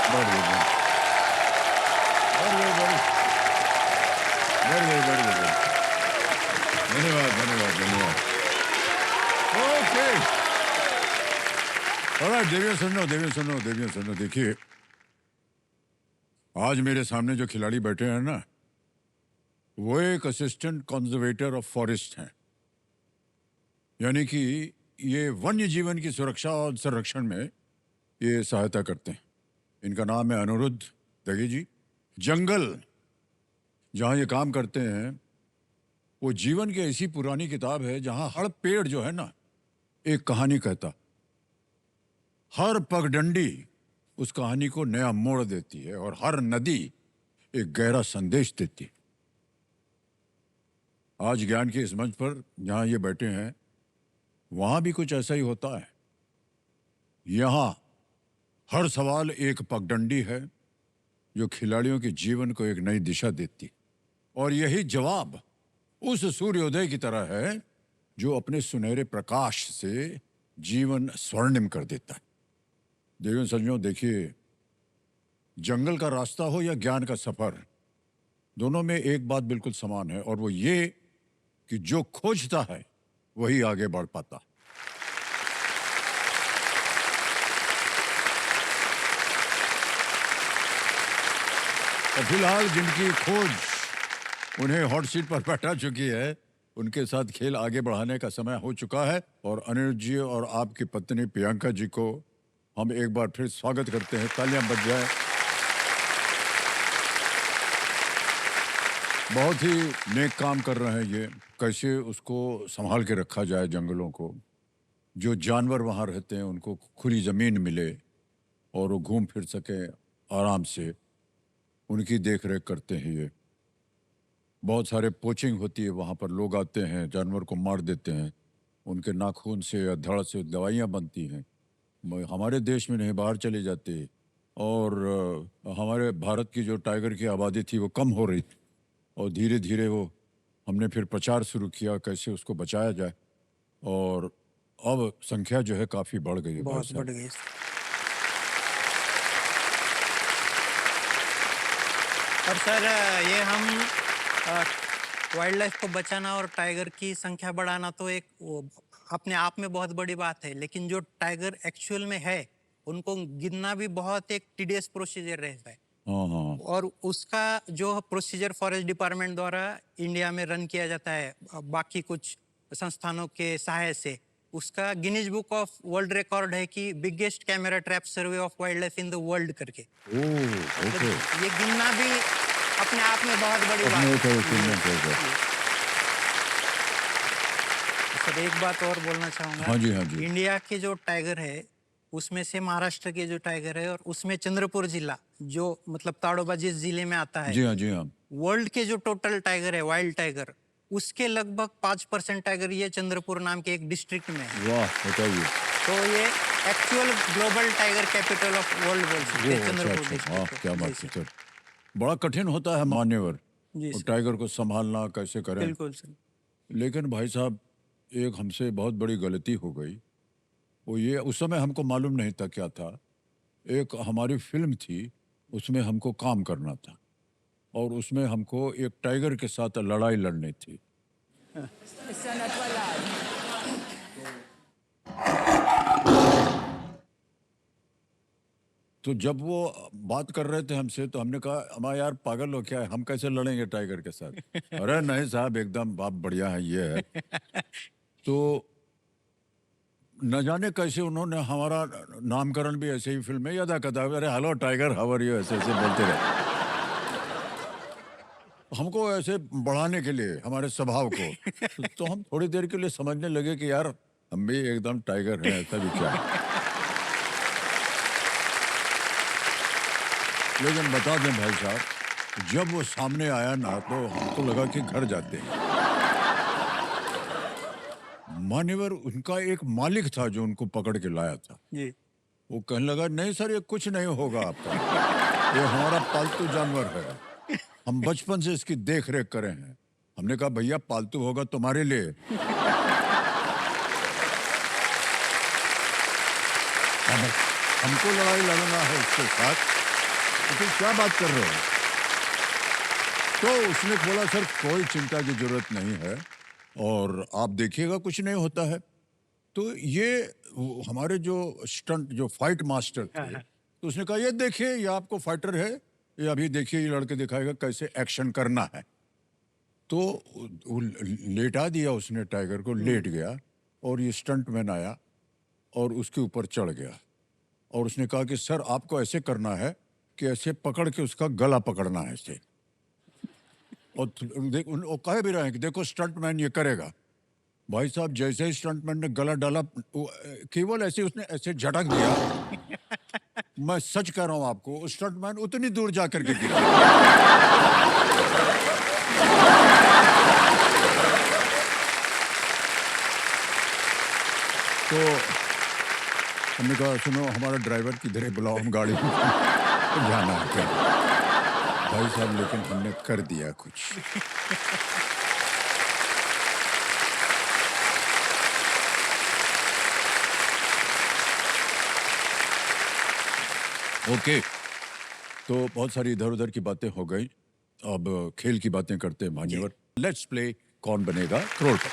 Very good, very very very very very good. धन्यवाद धन्यवाद धन्यवाद। ओके, ऑलराइट, देवियों सुनो, देखिए, आज मेरे सामने जो खिलाड़ी बैठे हैं ना, वो एक असिस्टेंट कंजर्वेटर ऑफ फॉरेस्ट हैं। यानी कि ये वन्य जीवन की सुरक्षा और संरक्षण में ये सहायता करते हैं। इनका नाम है अनिरुद्ध दगे जी। जंगल जहाँ ये काम करते हैं, वो जीवन की ऐसी पुरानी किताब है जहाँ हर पेड़ जो है ना, एक कहानी कहता। हर पगडंडी उस कहानी को नया मोड़ देती है और हर नदी एक गहरा संदेश देती है। आज ज्ञान के इस मंच पर जहाँ ये बैठे हैं, वहाँ भी कुछ ऐसा ही होता है। यहाँ हर सवाल एक पगडंडी है जो खिलाड़ियों के जीवन को एक नई दिशा देती। और यही जवाब उस सूर्योदय की तरह है जो अपने सुनहरे प्रकाश से जीवन स्वर्णिम कर देता है। देवियों सज्जनों, देखिए, जंगल का रास्ता हो या ज्ञान का सफर, दोनों में एक बात बिल्कुल समान है, और वो ये कि जो खोजता है वही आगे बढ़ पाता। और फिलहाल जिनकी खोज उन्हें हॉट सीट पर बैठा चुकी है, उनके साथ खेल आगे बढ़ाने का समय हो चुका है। और अनिरुद्ध जी और आपकी पत्नी प्रियंका जी को हम एक बार फिर स्वागत करते हैं। तालियां बज जाए। बहुत ही नेक काम कर रहे हैं ये। कैसे उसको संभाल के रखा जाए, जंगलों को, जो जानवर वहाँ रहते हैं उनको खुली ज़मीन मिले और वो घूम फिर सके आराम से, उनकी देख रेख करते हैं ये। बहुत सारे पोचिंग होती है वहाँ पर, लोग आते हैं, जानवर को मार देते हैं, उनके नाखून से या धड़ से दवाइयाँ बनती हैं। हमारे देश में नहीं, बाहर चले जाते। और हमारे भारत की जो टाइगर की आबादी थी वो कम हो रही थी, और धीरे धीरे वो हमने फिर प्रचार शुरू किया कैसे उसको बचाया जाए, और अब संख्या जो है काफ़ी बढ़ गई है भाई बहुत साहब। बढ़ गई। और सर, ये हम वाइल्ड लाइफ को बचाना और टाइगर की संख्या बढ़ाना तो एक अपने आप में बहुत बड़ी बात है, लेकिन जो टाइगर एक्चुअल में है उनको गिनना भी बहुत एक टीडियस प्रोसीजर रहता है। हाँ हाँ। और उसका जो प्रोसीजर फॉरेस्ट डिपार्टमेंट द्वारा इंडिया में रन किया जाता है बाकी कुछ संस्थानों के सहायता से, उसका Guinness book of world record है कि biggest camera trap survey of wildlife in the world करके। Oh okay. ये गिनना भी अपने आप में बहुत बड़ी बात है। सर, एक बात और बोलना चाहूंगा। हाँ जी हाँ जी। इंडिया के जो टाइगर है उसमें से महाराष्ट्र के जो टाइगर है, और उसमें चंद्रपुर जिला जो मतलब ताड़ोबा जिस जिले में आता है, जी हाँ जी हाँ। वर्ल्ड के जो टोटल टाइगर है, वाइल्ड टाइगर, उसके लगभग 5% टाइगर ये चंद्रपुर नाम के एक डिस्ट्रिक्ट में है। वाह, बताइए। तो ये actual global tiger capital of world बोल सकते हैं चंद्रपुर डिस्ट्रिक्ट। क्या बात है सर। बड़ा कठिन होता है मान्यवर, जी और सर, टाइगर को संभालना कैसे करें। बिल्कुल सर। लेकिन भाई साहब, एक हमसे बहुत बड़ी गलती हो गई। वो ये, उस समय हमको मालूम नहीं था क्या था। एक हमारी फिल्म थी, उसमें हमको काम करना था, और उसमें हमको एक टाइगर के साथ लड़ाई लड़नी थी। तो जब वो बात कर रहे थे हमसे, तो हमने कहा, हमारा यार पागल हो क्या है, हम कैसे लड़ेंगे टाइगर के साथ। अरे नहीं साहब, एकदम बाप बढ़िया है, ये है। तो न जाने कैसे उन्होंने हमारा नामकरण भी ऐसे ही फिल्म में याद आता, अरे hello tiger, how are you, ऐसे ऐसे बोलते रहे हमको, ऐसे बढ़ाने के लिए हमारे स्वभाव को। तो हम थोड़ी देर के लिए समझने लगे कि यार हम भी एकदम टाइगर हैं, ऐसा भी क्या है। लेकिन बता दें भाई साहब, जब वो सामने आया ना, तो हमको लगा कि घर जाते हैं। मान्यवर, उनका एक मालिक था जो उनको पकड़ के लाया था। जी। वो कहने लगा, नहीं सर, ये कुछ नहीं होगा आपका, ये हमारा पालतू जानवर है, हम बचपन से इसकी देख रेख करे हैं। हमने कहा, भैया पालतू होगा तुम्हारे लिए। हमको लड़ाई लड़ना है उसके साथ, फिर क्या बात कर रहे हो? तो उसने बोला सर कोई चिंता की जरूरत नहीं है और आप देखिएगा कुछ नहीं होता है। तो ये हमारे जो स्टंट जो फाइट मास्टर हाँ, थे, हाँ। तो उसने कहा ये देखिए ये आपको फाइटर है, ये अभी देखिए ये लड़के दिखाएगा कैसे एक्शन करना है। तो वो लेटा दिया उसने टाइगर को, लेट गया और ये स्टंटमैन आया और उसके ऊपर चढ़ गया और उसने कहा कि सर आपको ऐसे करना है कि ऐसे पकड़ के उसका गला पकड़ना है ऐसे। और वो कह भी रहे हैं कि देखो स्टंटमैन ये करेगा। भाई साहब जैसे ही स्टंटमैन ने गला डाला, केवल ऐसे उसने ऐसे झटक दिया। मैं सच कह रहा हूं आपको, स्टंटमैन उतनी दूर जाकर के गिरा। तो हमने कहा सुनो हमारा ड्राइवर किधर है, बुलाओ हम गाड़ी में जाना है क्या। भाई साहब लेकिन हमने कर दिया कुछ। ओके, तो बहुत सारी इधर उधर की बातें हो गई, अब खेल की बातें करते हैं मान्यवर। लेट्स प्ले कौन बनेगा करोड़पति।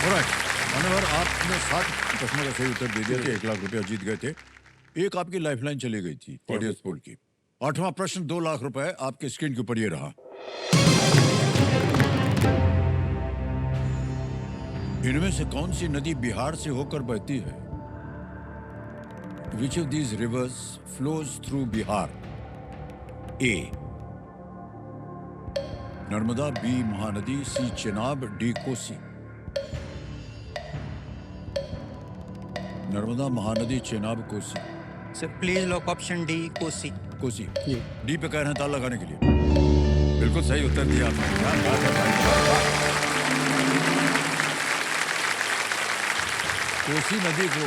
ऑलराइट मान्यवर, आपने 7 प्रश्नों का सही उत्तर दे दिया थे, 1 लाख रुपया जीत गए थे। एक आपकी लाइफलाइन चली गई थी ऑडियंस पोल की। 8वां प्रश्न 2 लाख रुपए आपके स्क्रीन के ऊपर ये रहा। इनमें से कौन सी नदी बिहार से होकर बहती है? Which of these rivers flows through Bihar? A. Narmada, B. Mahanadi, C. Chenab, D. Kosi. Narmada, Mahanadi, Chenab, Kosi. Sir please lock option D, Kosi. Kosi ji. D पे कह रहे हैं ताला लगाने के लिए। बिल्कुल सही उत्तर दिया आपने। क्या बात है भाई। कोसी नदी को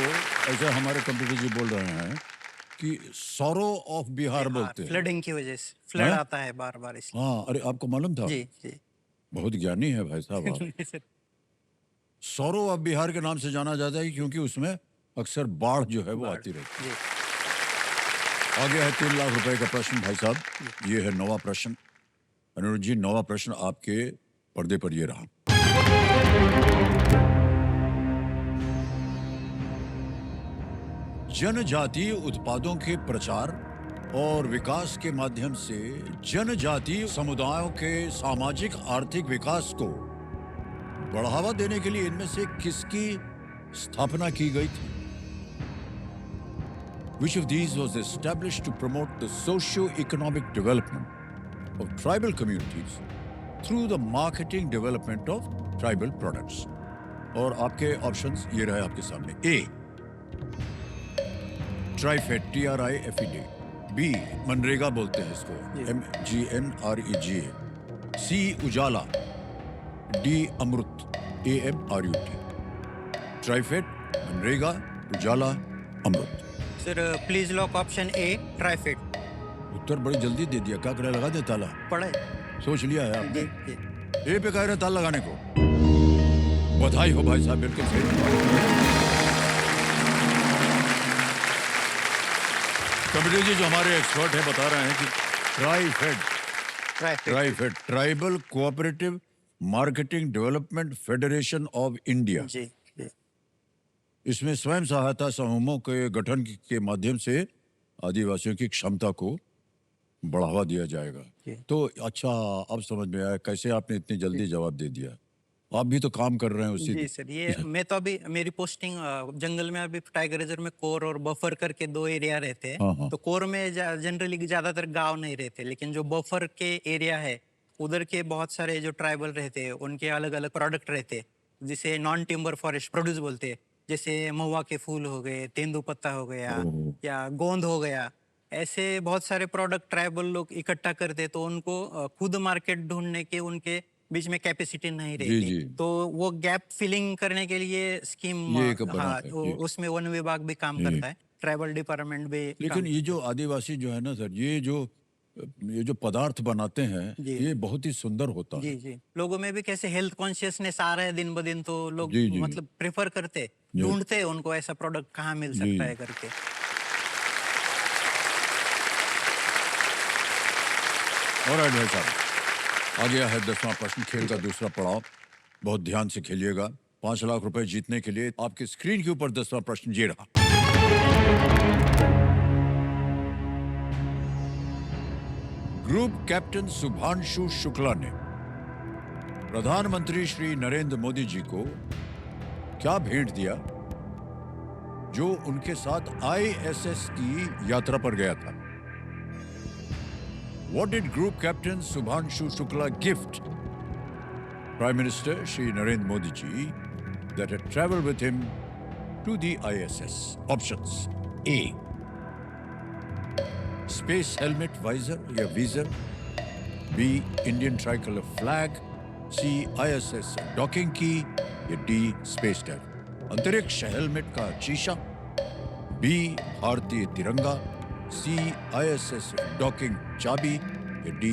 ऐसे हमारे कंप्यूटर जी बोल रहे हैं कि सौरो ऑफ बिहार बोलते हैं। फ्लडिंग की वजह से फ्लड हैं? आता है बार बार इसलिए। हाँ, अरे आपको मालूम था? जी जी। बहुत ज्ञानी है भाई साहब आप। सर, सौरो ऑफ बिहार के नाम से जाना जाता है क्योंकि उसमें अक्सर बाढ़ जो है वो बाढ़। आती रहती जी। है। आगे है 3 लाख रुपए का प्रश्न भाई साहब, ये है 9वां प्रश्न। अनुरुद्ध जी 9वां प्रश्न आपके पर्दे पर ये रहा। जनजातीय उत्पादों के प्रचार और विकास के माध्यम से जनजातीय समुदायों के सामाजिक आर्थिक विकास को बढ़ावा देने के लिए इनमें से किसकी स्थापना की गई थी? Which of these was established to promote the socio-economic development of tribal communities through the marketing development of tribal products? और आपके ऑप्शंस ये रहे आपके सामने। A. TRIFED, TRIFED। B. MNREGA बोलते हैं इसको, MGNREGA। C. Ujala. D. Amrut, AMRUT। TRIFED, MNREGA, Ujala, Amrut. Sir please lock option A, TRIFED. उत्तर बड़ी जल्दी दे दिया, क्या करे लगा दे ताला? पढ़े। सोच लिया है आपने? जी जी। ए पे कह रहे ताला लगाने को। बधाई हो भाई साहब, बिल्कुल सही। कमिटी जी जो हमारे एक्सपर्ट हैं बता रहे हैं कि TRIFED, tribal cooperative marketing development federation of India, जी जी। इसमें स्वयं सहायता समूहों के गठन के माध्यम से आदिवासियों की क्षमता को बढ़ावा दिया जाएगा। जी। तो अच्छा, अब समझ में आया कैसे आपने इतनी जल्दी जवाब दे दिया। आप भी तो काम कर रहे हैं उसी जी सर, ये मैं तो अभी मेरी पोस्टिंग जंगल में, अभी टाइगर रिजर्व में कोर और बफर करके 2 एरिया रहते हैं। हाँ, हाँ। तो कोर में जनरली ज्यादातर गांव नहीं रहते, लेकिन जो बफर के एरिया है उधर के बहुत सारे जो ट्राइबल रहते हैं उनके अलग अलग प्रोडक्ट रहते हैं, जिसे नॉन टिम्बर फॉरेस्ट प्रोड्यूस बोलते हैं। जैसे महुआ के फूल हो गए, तेंदुपत्ता हो गया ओह। या गोंद हो गया, ऐसे बहुत सारे प्रोडक्ट ट्राइबल लोग इकट्ठा करते हैं। तो उनको खुद मार्केट ढूंढने के उनके बीच में कैपेसिटी नहीं जी रहती। जी, तो वो गैप फिलिंग करने के लिए स्कीम, ये एक बना हाँ, है तो जी। उसमें वन विभाग भी काम जी। करता है, ट्राइबल डिपार्टमेंट भी लेकिन काम ये जो करता आदिवासी जो है ना सर, ये जो पदार्थ बनाते हैं जी। ये बहुत ही सुंदर होता है। जी है। जी। लोगों में भी कैसे हेल्थ कॉन्शियसनेस आ रहा है दिन ब दिन, तो लोग जी जी मतलब प्रेफर करते, जी ढूंढते उनको ऐसा प्रोडक्ट कहाँ मिल जी। सकता है करके। ऑलराइट भाई साहब, आ गया है 10वां प्रश्न, खेल का दूसरा पड़ाव। बहुत ध्यान से खेलिएगा। 5 लाख रुपए जीतने के लिए आपके स्क्रीन के ऊपर 10वां प्रश्न ये रहा। ग्रुप कैप्टन शुभांशु शुक्ला ने प्रधानमंत्री श्री नरेंद्र मोदी जी को क्या भेंट दिया जो उनके साथ आईएसएस की यात्रा पर गया था? What did Group Captain Subhanshu Shukla gift Prime Minister Shri Narendra Modi ji that had traveled with him to the ISS? Options: A. Space helmet visor या visor. B. Indian tricolor flag. C. ISS docking key या D. Space tag. अंतरिक्ष helmet का शीशा. B. भारतीय तिरंगा. C. ISS docking चाबी या D.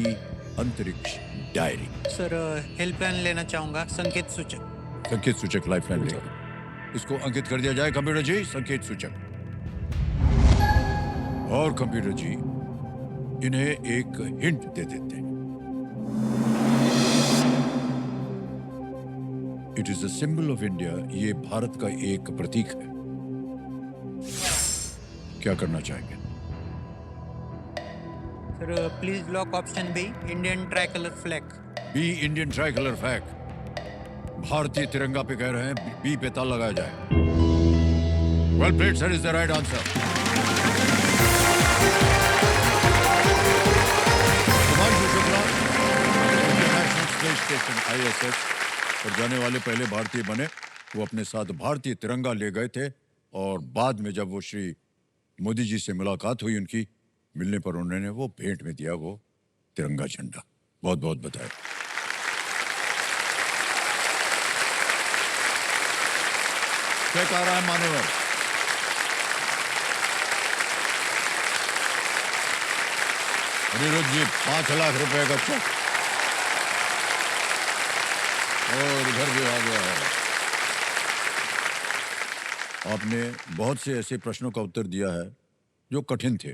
अंतरिक्ष डायरी। सर हेल्पलाइन लेना चाहूंगा, संकेत सूचक। संकेत सूचक लाइफलाइन लेगा। इसको अंकित कर दिया जाए कंप्यूटर जी, संकेत सूचक। और कंप्यूटर जी इन्हें एक हिंट दे देते हैं। It is the symbol of India. ये भारत का एक प्रतीक है। क्या करना चाहेंगे? Sir please lock option B, Indian tricolour flag. B Indian tricolour flag, भारतीय तिरंगा पे कह रहे हैं, बी पे ताला लगाया जाए। Well played sir, is the right answer. Shubhanshu Shukla international space station ISS पर जाने वाले पहले भारतीय बने। वो अपने साथ भारतीय तिरंगा ले गए थे और बाद में जब वो श्री मोदी जी से मुलाकात हुई उनकी, मिलने पर उन्होंने वो भेंट में दिया वो तिरंगा झंडा। बहुत बहुत बधाई। चेक आ रहा है मान्यवर। अनिरुद्ध जी 5 लाख रुपए का चेक और इधर भी आ गया है। आपने बहुत से ऐसे प्रश्नों का उत्तर दिया है जो कठिन थे।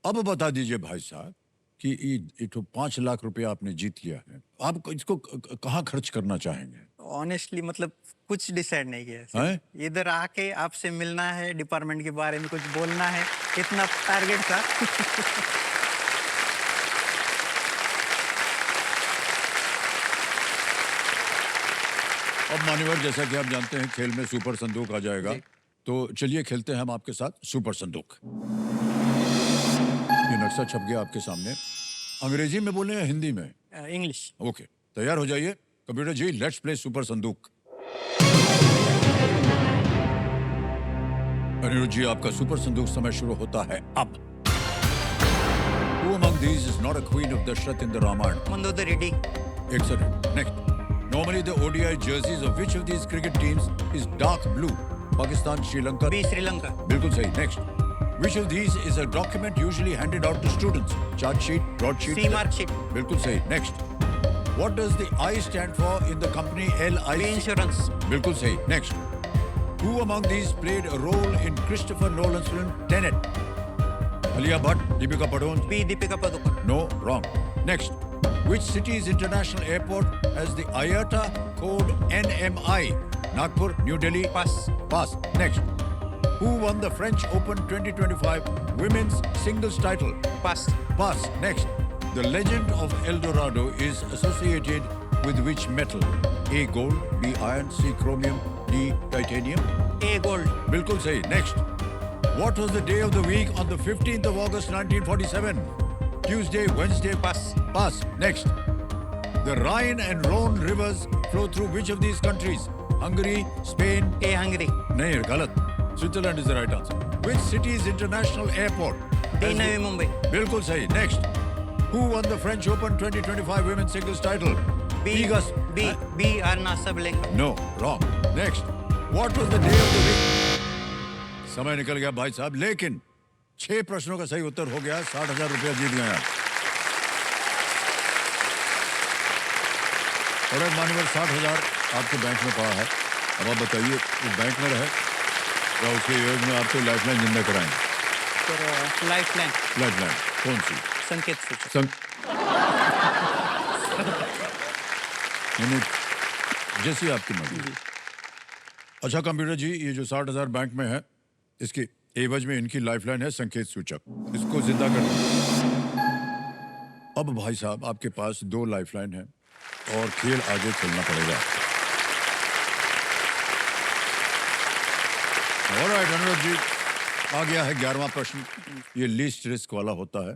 अब बता दीजिए भाई साहब कि ये तो 5 लाख रुपए आपने जीत लिया है, आप इसको कहाँ खर्च करना चाहेंगे? ऑनेस्टली मतलब कुछ डिसाइड नहीं किया सर। हैं? इधर आके आपसे मिलना है, डिपार्टमेंट के बारे में कुछ बोलना है, इतना टारगेट था। अब मान्यवर, जैसा कि आप जानते हैं खेल में सुपर संदूक आ जाएगा, तो चलिए खेलते हैं हम आपके साथ सुपर संदूक। ये नक्शा छप गया आपके सामने। अंग्रेजी में बोले या हिंदी में? इंग्लिश। ओके, तैयार हो जाइए computer ji, let's play super संदूक। अनिरुद्ध जी, आपका सुपर संदूक समय शुरू होता है अब। Who among these is not a queen of Dashrath in the Ramayana? Mandodari D. Excellent. Next. Normally the ODI jerseys of which of these cricket teams is dark blue? Pakistan, Sri Lanka. B Sri Lanka. बिल्कुल सही। Next. Which of these is a document usually handed out to students? Chart sheet, broadsheet. C mark sheet. बिल्कुल सही। Next. What does the I stand for in the company LIC? B insurance. बिल्कुल सही। Next. Who among these played a role in Christopher Nolan's film Tenet? Alia Bhatt, Deepika Padukone. B Deepika Padukone. No, wrong. Next. Which city's international airport has the IATA code NMI? Nagpur, New Delhi. Pass. Pass. Next. Who won the French Open 2025 women's singles title? Pass. Pass. Next. The legend of El Dorado is associated with which metal? A. Gold. B. Iron. C. Chromium. D. Titanium. A gold. बिल्कुल सही। Next. What was the day of the week on the 15th of August 1947? Tuesday, Wednesday. Pass. Pass. Next. The Rhine and Rhone rivers flow through which of these countries? Hungary, Spain. A Hungary. नहीं, गलत। Switzerland is the right answer. Which city's international airport? D has Navi the- Mumbai. बिल्कुल सही। Next. Who won the French Open 2025 women's singles title? B Igas. B B Aryna Sabalenka. No, wrong. Next. What was the day of the week? समय निकल गया भाई साहब, लेकिन 6 प्रश्नों का सही उत्तर हो गया। 60,000 रुपया जीत गए आप। और एक मान्यवर 60,000 आपके बैंक में पड़ा है। अब आप बताइए वो बैंक में रहे या उसके एवज में आपको लाइफलाइन जिंदा कराएं? Sir life line. लाइफलाइन कौन सी? संकेत सूचक। मैंने जैसी आपकी मर्जी। अच्छा कंप्यूटर जी, ये जो 60,000 बैंक में है, इसकी एवज में इनकी लाइफलाइन है संकेत सूचक। इसको जिंदा कर दो। अब भाई साहब आपके पास 2 लाइफलाइन है और खेल आगे चलना पड़ेगा। ऑलराइट अनुराग जी, आ गया है 11वां प्रश्न। ये लीस्ट रिस्क वाला होता है,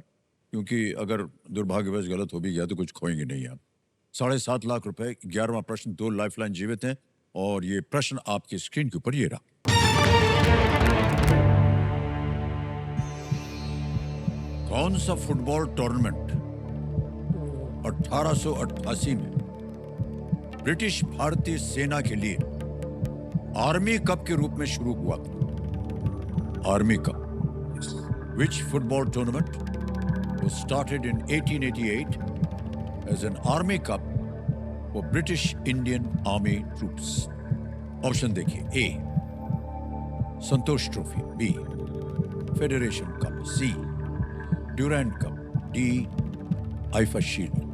क्योंकि अगर दुर्भाग्यवश गलत हो भी गया तो कुछ खोएंगे नहीं आप। 7.5 लाख रुपए, 11वां प्रश्न, 2 लाइफलाइन जीवित हैं और ये प्रश्न आपकी स्क्रीन के ऊपर ये रहा। कौन सा फुटबॉल टूर्नामेंट 1888 में ब्रिटिश भारतीय सेना के लिए आर्मी कप के रूप में शुरू हुआ था? Army cup. Which football tournament was started in 1888 as an army cup for British Indian Army troops? Option देखिए। A Santosh trophy, B federation cup, C Durand cup, D IFA shield.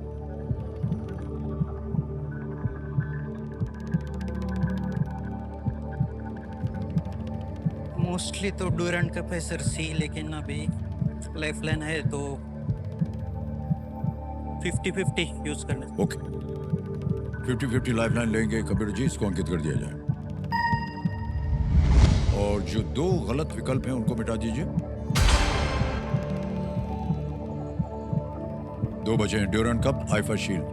Mostly तो Durand cup है sir, C, लेकिन अभी lifeline है तो 50-50 use करना। Okay, 50-50 lifeline लेंगे computer ji, इसको अंकित कर दिया जाए। और जो 2 गलत विकल्प हैं उनको मिटा दीजिए। 2 बचे हैं, Durand cup, IFA shield.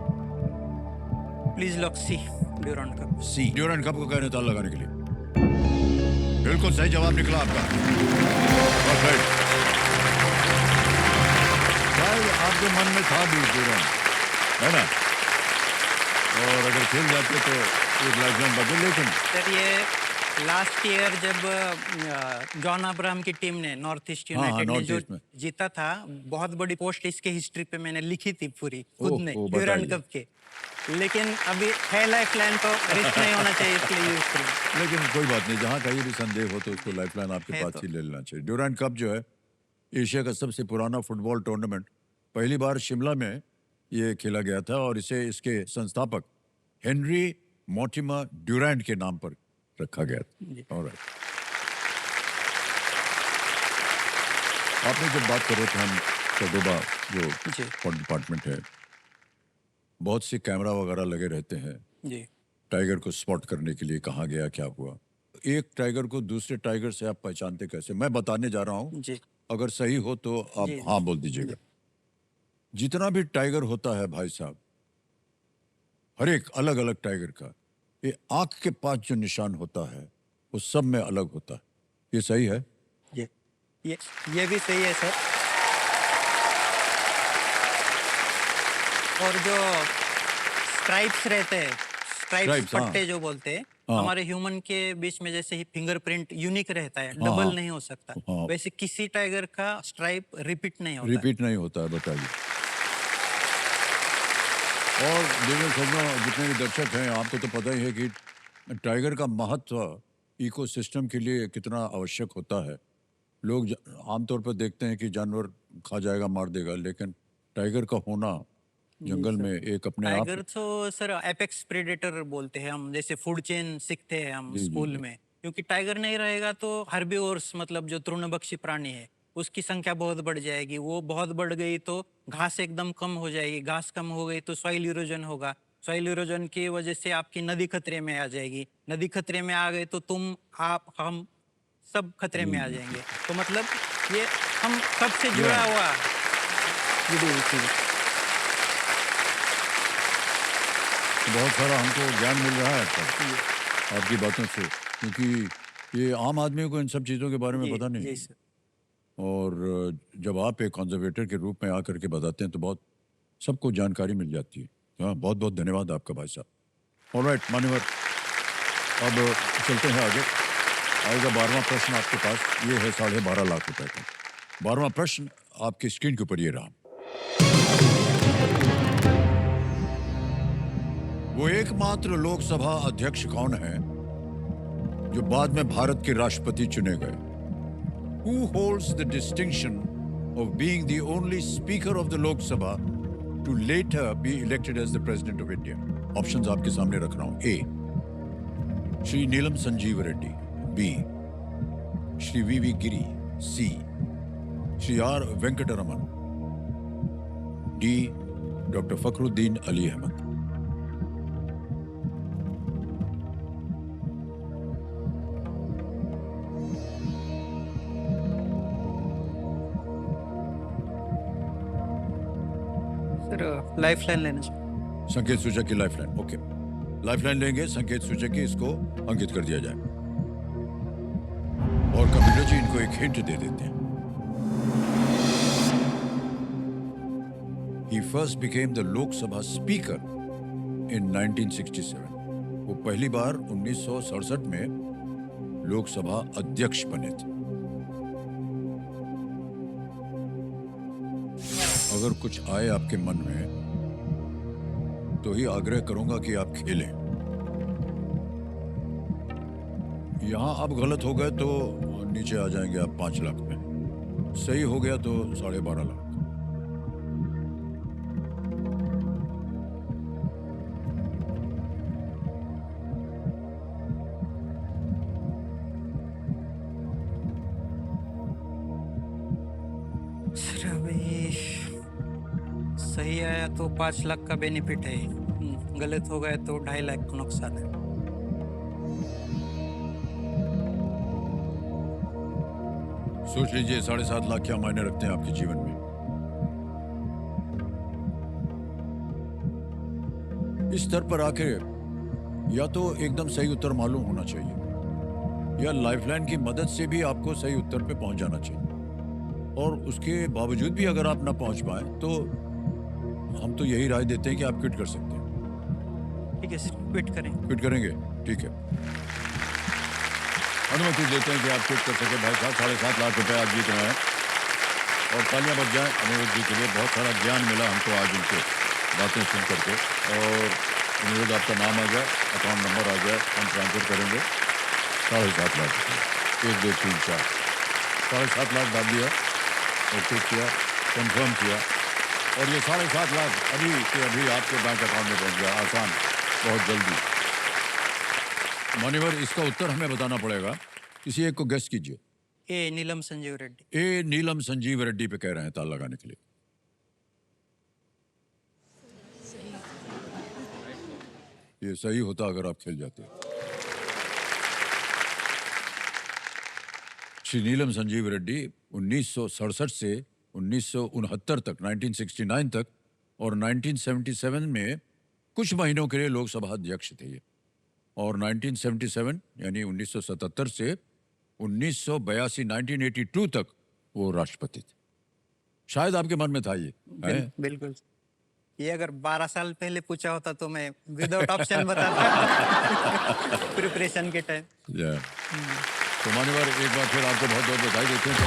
Please lock C, Durand cup. C Durand cup को कहने ताला लगाने के लिए बिल्कुल सही जवाब निकला आपका। परफेक्ट। शायद आपके मन में था भी ड्यूरैंड, है ना? और अगर खेल जाते तो एक लाइफलाइन बदल, लेकिन सर ये लास्ट ईयर जब जॉन अब्राहम की टीम ने नॉर्थ ईस्ट हाँ, यूनाइटेड ने नॉर्थ जो ईस्ट में। जीता था, बहुत बड़ी पोस्ट इसके हिस्ट्री पे मैंने लिखी थी पूरी खुद ओह, ने, ओह, ड्यूरेंट बताइए। कप के। लेकिन अभी है लाइफलाइन तो रिस्क नहीं होना चाहिए, इसलिए यूज करूँ। लेकिन कोई बात नहीं, जहाँ कहीं भी संदेह हो तो उसको लाइफलाइन आपके है पास तो। ही ले लेना चाहिए। ड्यूरैंड कप जो है एशिया का सबसे पुराना फुटबॉल टूर्नामेंट, पहली बार शिमला में ये खेला गया था और इसे इसके संस्थापक हेनरी मोर्टिमर ड्यूरैंड के नाम पर रखा गया जी। था। ऑलराइट, आपने जब बात कर रहे थे, हम सर्दोबा जो जी डिपार्टमेंट है, बहुत से कैमरा वगैरह लगे रहते हैं जी टाइगर को स्पॉट करने के लिए, कहाँ गया क्या हुआ। एक टाइगर को दूसरे टाइगर से आप पहचानते कैसे? मैं बताने जा रहा हूँ, जी अगर सही हो तो आप जी, हाँ बोल दीजिएगा। जितना भी टाइगर होता है भाई साहब, हर एक अलग अलग टाइगर का ये आंख के पास जो निशान होता है वो सब में अलग होता है। ये सही है? जी, ये भी सही है सर। और जो स्ट्राइप्स रहते हैं, स्ट्राइप्स Stripes, हाँ। पट्टे जो बोलते हैं, हाँ। हमारे ह्यूमन के बीच में जैसे ही फिंगरप्रिंट यूनिक रहता है, हाँ, डबल हाँ। नहीं हो सकता, हाँ। वैसे किसी टाइगर का स्ट्राइप रिपीट नहीं होता है। रिपीट नहीं होता है, बताइए। और देखिए सजनों, जितने भी दर्शक हैं, आपको तो पता ही है कि टाइगर का महत्व इकोसिस्टम के लिए कितना आवश्यक होता है। लोग आमतौर पर देखते हैं कि जानवर खा जाएगा, मार देगा, लेकिन टाइगर का होना जंगल में एक अपने आप। टाइगर तो सर एपेक्स प्रेडेटर बोलते हैं हम, जैसे फूड चेन सीखते हैं हम जी, जी, स्कूल जी। में, क्योंकि टाइगर नहीं रहेगा तो हर्बीवोर्स मतलब जो तृणभक्षी प्राणी है उसकी संख्या बहुत बढ़ जाएगी। वो बहुत बढ़ गई तो घास एकदम कम हो जाएगी, घास कम हो गई तो सॉइल इरोजन होगा, सॉइल इरोजन की वजह से आपकी नदी खतरे में आ जाएगी, नदी खतरे में आ गए तो तुम, आप, हम सब खतरे में आ जाएंगे। तो मतलब ये हम सबसे जुड़ा हुआ बहुत सारा हमको ज्ञान मिल रहा है आपकी बातों से, क्योंकि ये आम आदमी को इन सब चीज़ों के बारे में पता नहीं। जी सर। और जब आप एक कंजर्वेटर के रूप में आकर के बताते हैं तो बहुत सबको जानकारी मिल जाती है। हाँ, बहुत बहुत धन्यवाद आपका भाई साहब। ऑलराइट मान्यवर, अब चलते हैं आगे। आएगा 12वां प्रश्न आपके पास, ये है 12.5 लाख रुपए का। 12वां प्रश्न आपकी स्क्रीन के ऊपर ये रहा। वो एकमात्र लोकसभा अध्यक्ष कौन है जो बाद में भारत के राष्ट्रपति चुने गए? Who holds the distinction of being the only Speaker of the Lok Sabha to later be elected as the President of India. Options आपके सामने रख रहा हूं. A. Shri Neelam Sanjeev Reddy. B. Shri V.V. Giri. C. Shri R. Venkataraman. D. Dr. Fakhruddin Ali Ahmed. Sir lifeline लेना चाहिए. संकेत सूचक की लाइफलाइन. ओके, लाइफलाइन लेंगे. संकेत सूचक की इसको अंकित कर दिया जाए और कंप्यूटर जी इनको एक हिंट दे देते हैं. He first became the Lok Sabha Speaker in 1967. वो पहली बार 1967 में लोकसभा अध्यक्ष बने थे. अगर कुछ आए आपके मन में तो ही आग्रह करूंगा कि आप खेलें. यहां आप गलत हो गए तो नीचे आ जाएंगे आप 5 लाख में. सही हो गया तो 12.5 लाख. सर अभी सही आया तो 5 लाख का बेनिफिट है. गलत हो गया तो 2.5 लाख का नुकसान है. सोच लीजिए 7.5 लाख क्या मायने रखते हैं आपके जीवन में. इस स्तर पर आके या तो एकदम सही उत्तर मालूम होना चाहिए या लाइफलाइन की मदद से भी आपको सही उत्तर पे पहुंच जाना चाहिए. और उसके बावजूद भी अगर आप ना पहुंच पाए तो हम तो यही राय देते हैं कि आप क्विट कर सकते हैं. ठीक है सर, क्विट करें. क्विट करेंगे? ठीक है, अनुमति देते हैं कि आप क्विट कर सके. भाई साहब 7.5 लाख रुपए आप जीत रहे हैं और तालियां बज जाएं अनिरुद्ध जी के लिए. बहुत सारा ज्ञान मिला हमको आज उनके बातें सुन करके. और अनिरुद्ध आपका नाम आ जाए, अकाउंट नंबर आ जाए, हम ट्रांसफर करेंगे 7.5 लाख रुपये. 1 2 3 4 7.5 लाख डाल दिया, ओके किया, कंफर्म किया और ये 7.5 लाख अभी के अभी आपके बैंक अकाउंट में पहुंच गया. आसान, बहुत जल्दी. मान्यवर, इसका उत्तर हमें बताना पड़ेगा. किसी एक को गेस कीजिए. ए नीलम संजीव रेड्डी. ए नीलम संजीव रेड्डी पे कह रहे हैं ताल लगाने के लिए. ये सही होता अगर आप खेल जाते. श्री नीलम संजीव रेड्डी 1967 से 1969 तक 1969 तक और 1977 में कुछ महीनों के लिए लोकसभा अध्यक्ष थे ये. और 1977 यानी 1977 से 1982 1982 तक वो राष्ट्रपति थे. शायद आपके मन में था ये है? बिल्कुल. ये अगर 12 साल पहले पूछा होता तो मैं विदाउट ऑप्शन बताता प्रिपरेशन के टाइम. तो मान्यवर, एक बार फिर आपको बहुत बहुत बधाई देते हैं.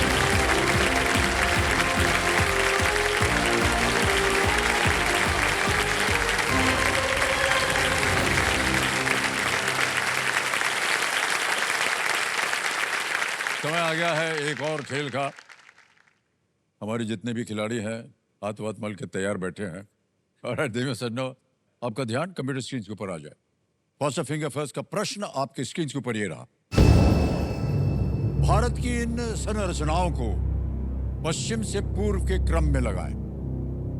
समय आ गया है एक और खेल का. हमारे जितने भी खिलाड़ी हैं हाथ वाथ मल के तैयार बैठे हैं. और देवी सज्जनों, आपका ध्यान कंप्यूटर स्क्रीन के ऊपर आ जाए. फर्स्ट फिंगर फर्स्ट का प्रश्न आपके स्क्रीन के ऊपर ये रहा. भारत की इन संरचनाओं को पश्चिम से पूर्व के क्रम में लगाएं.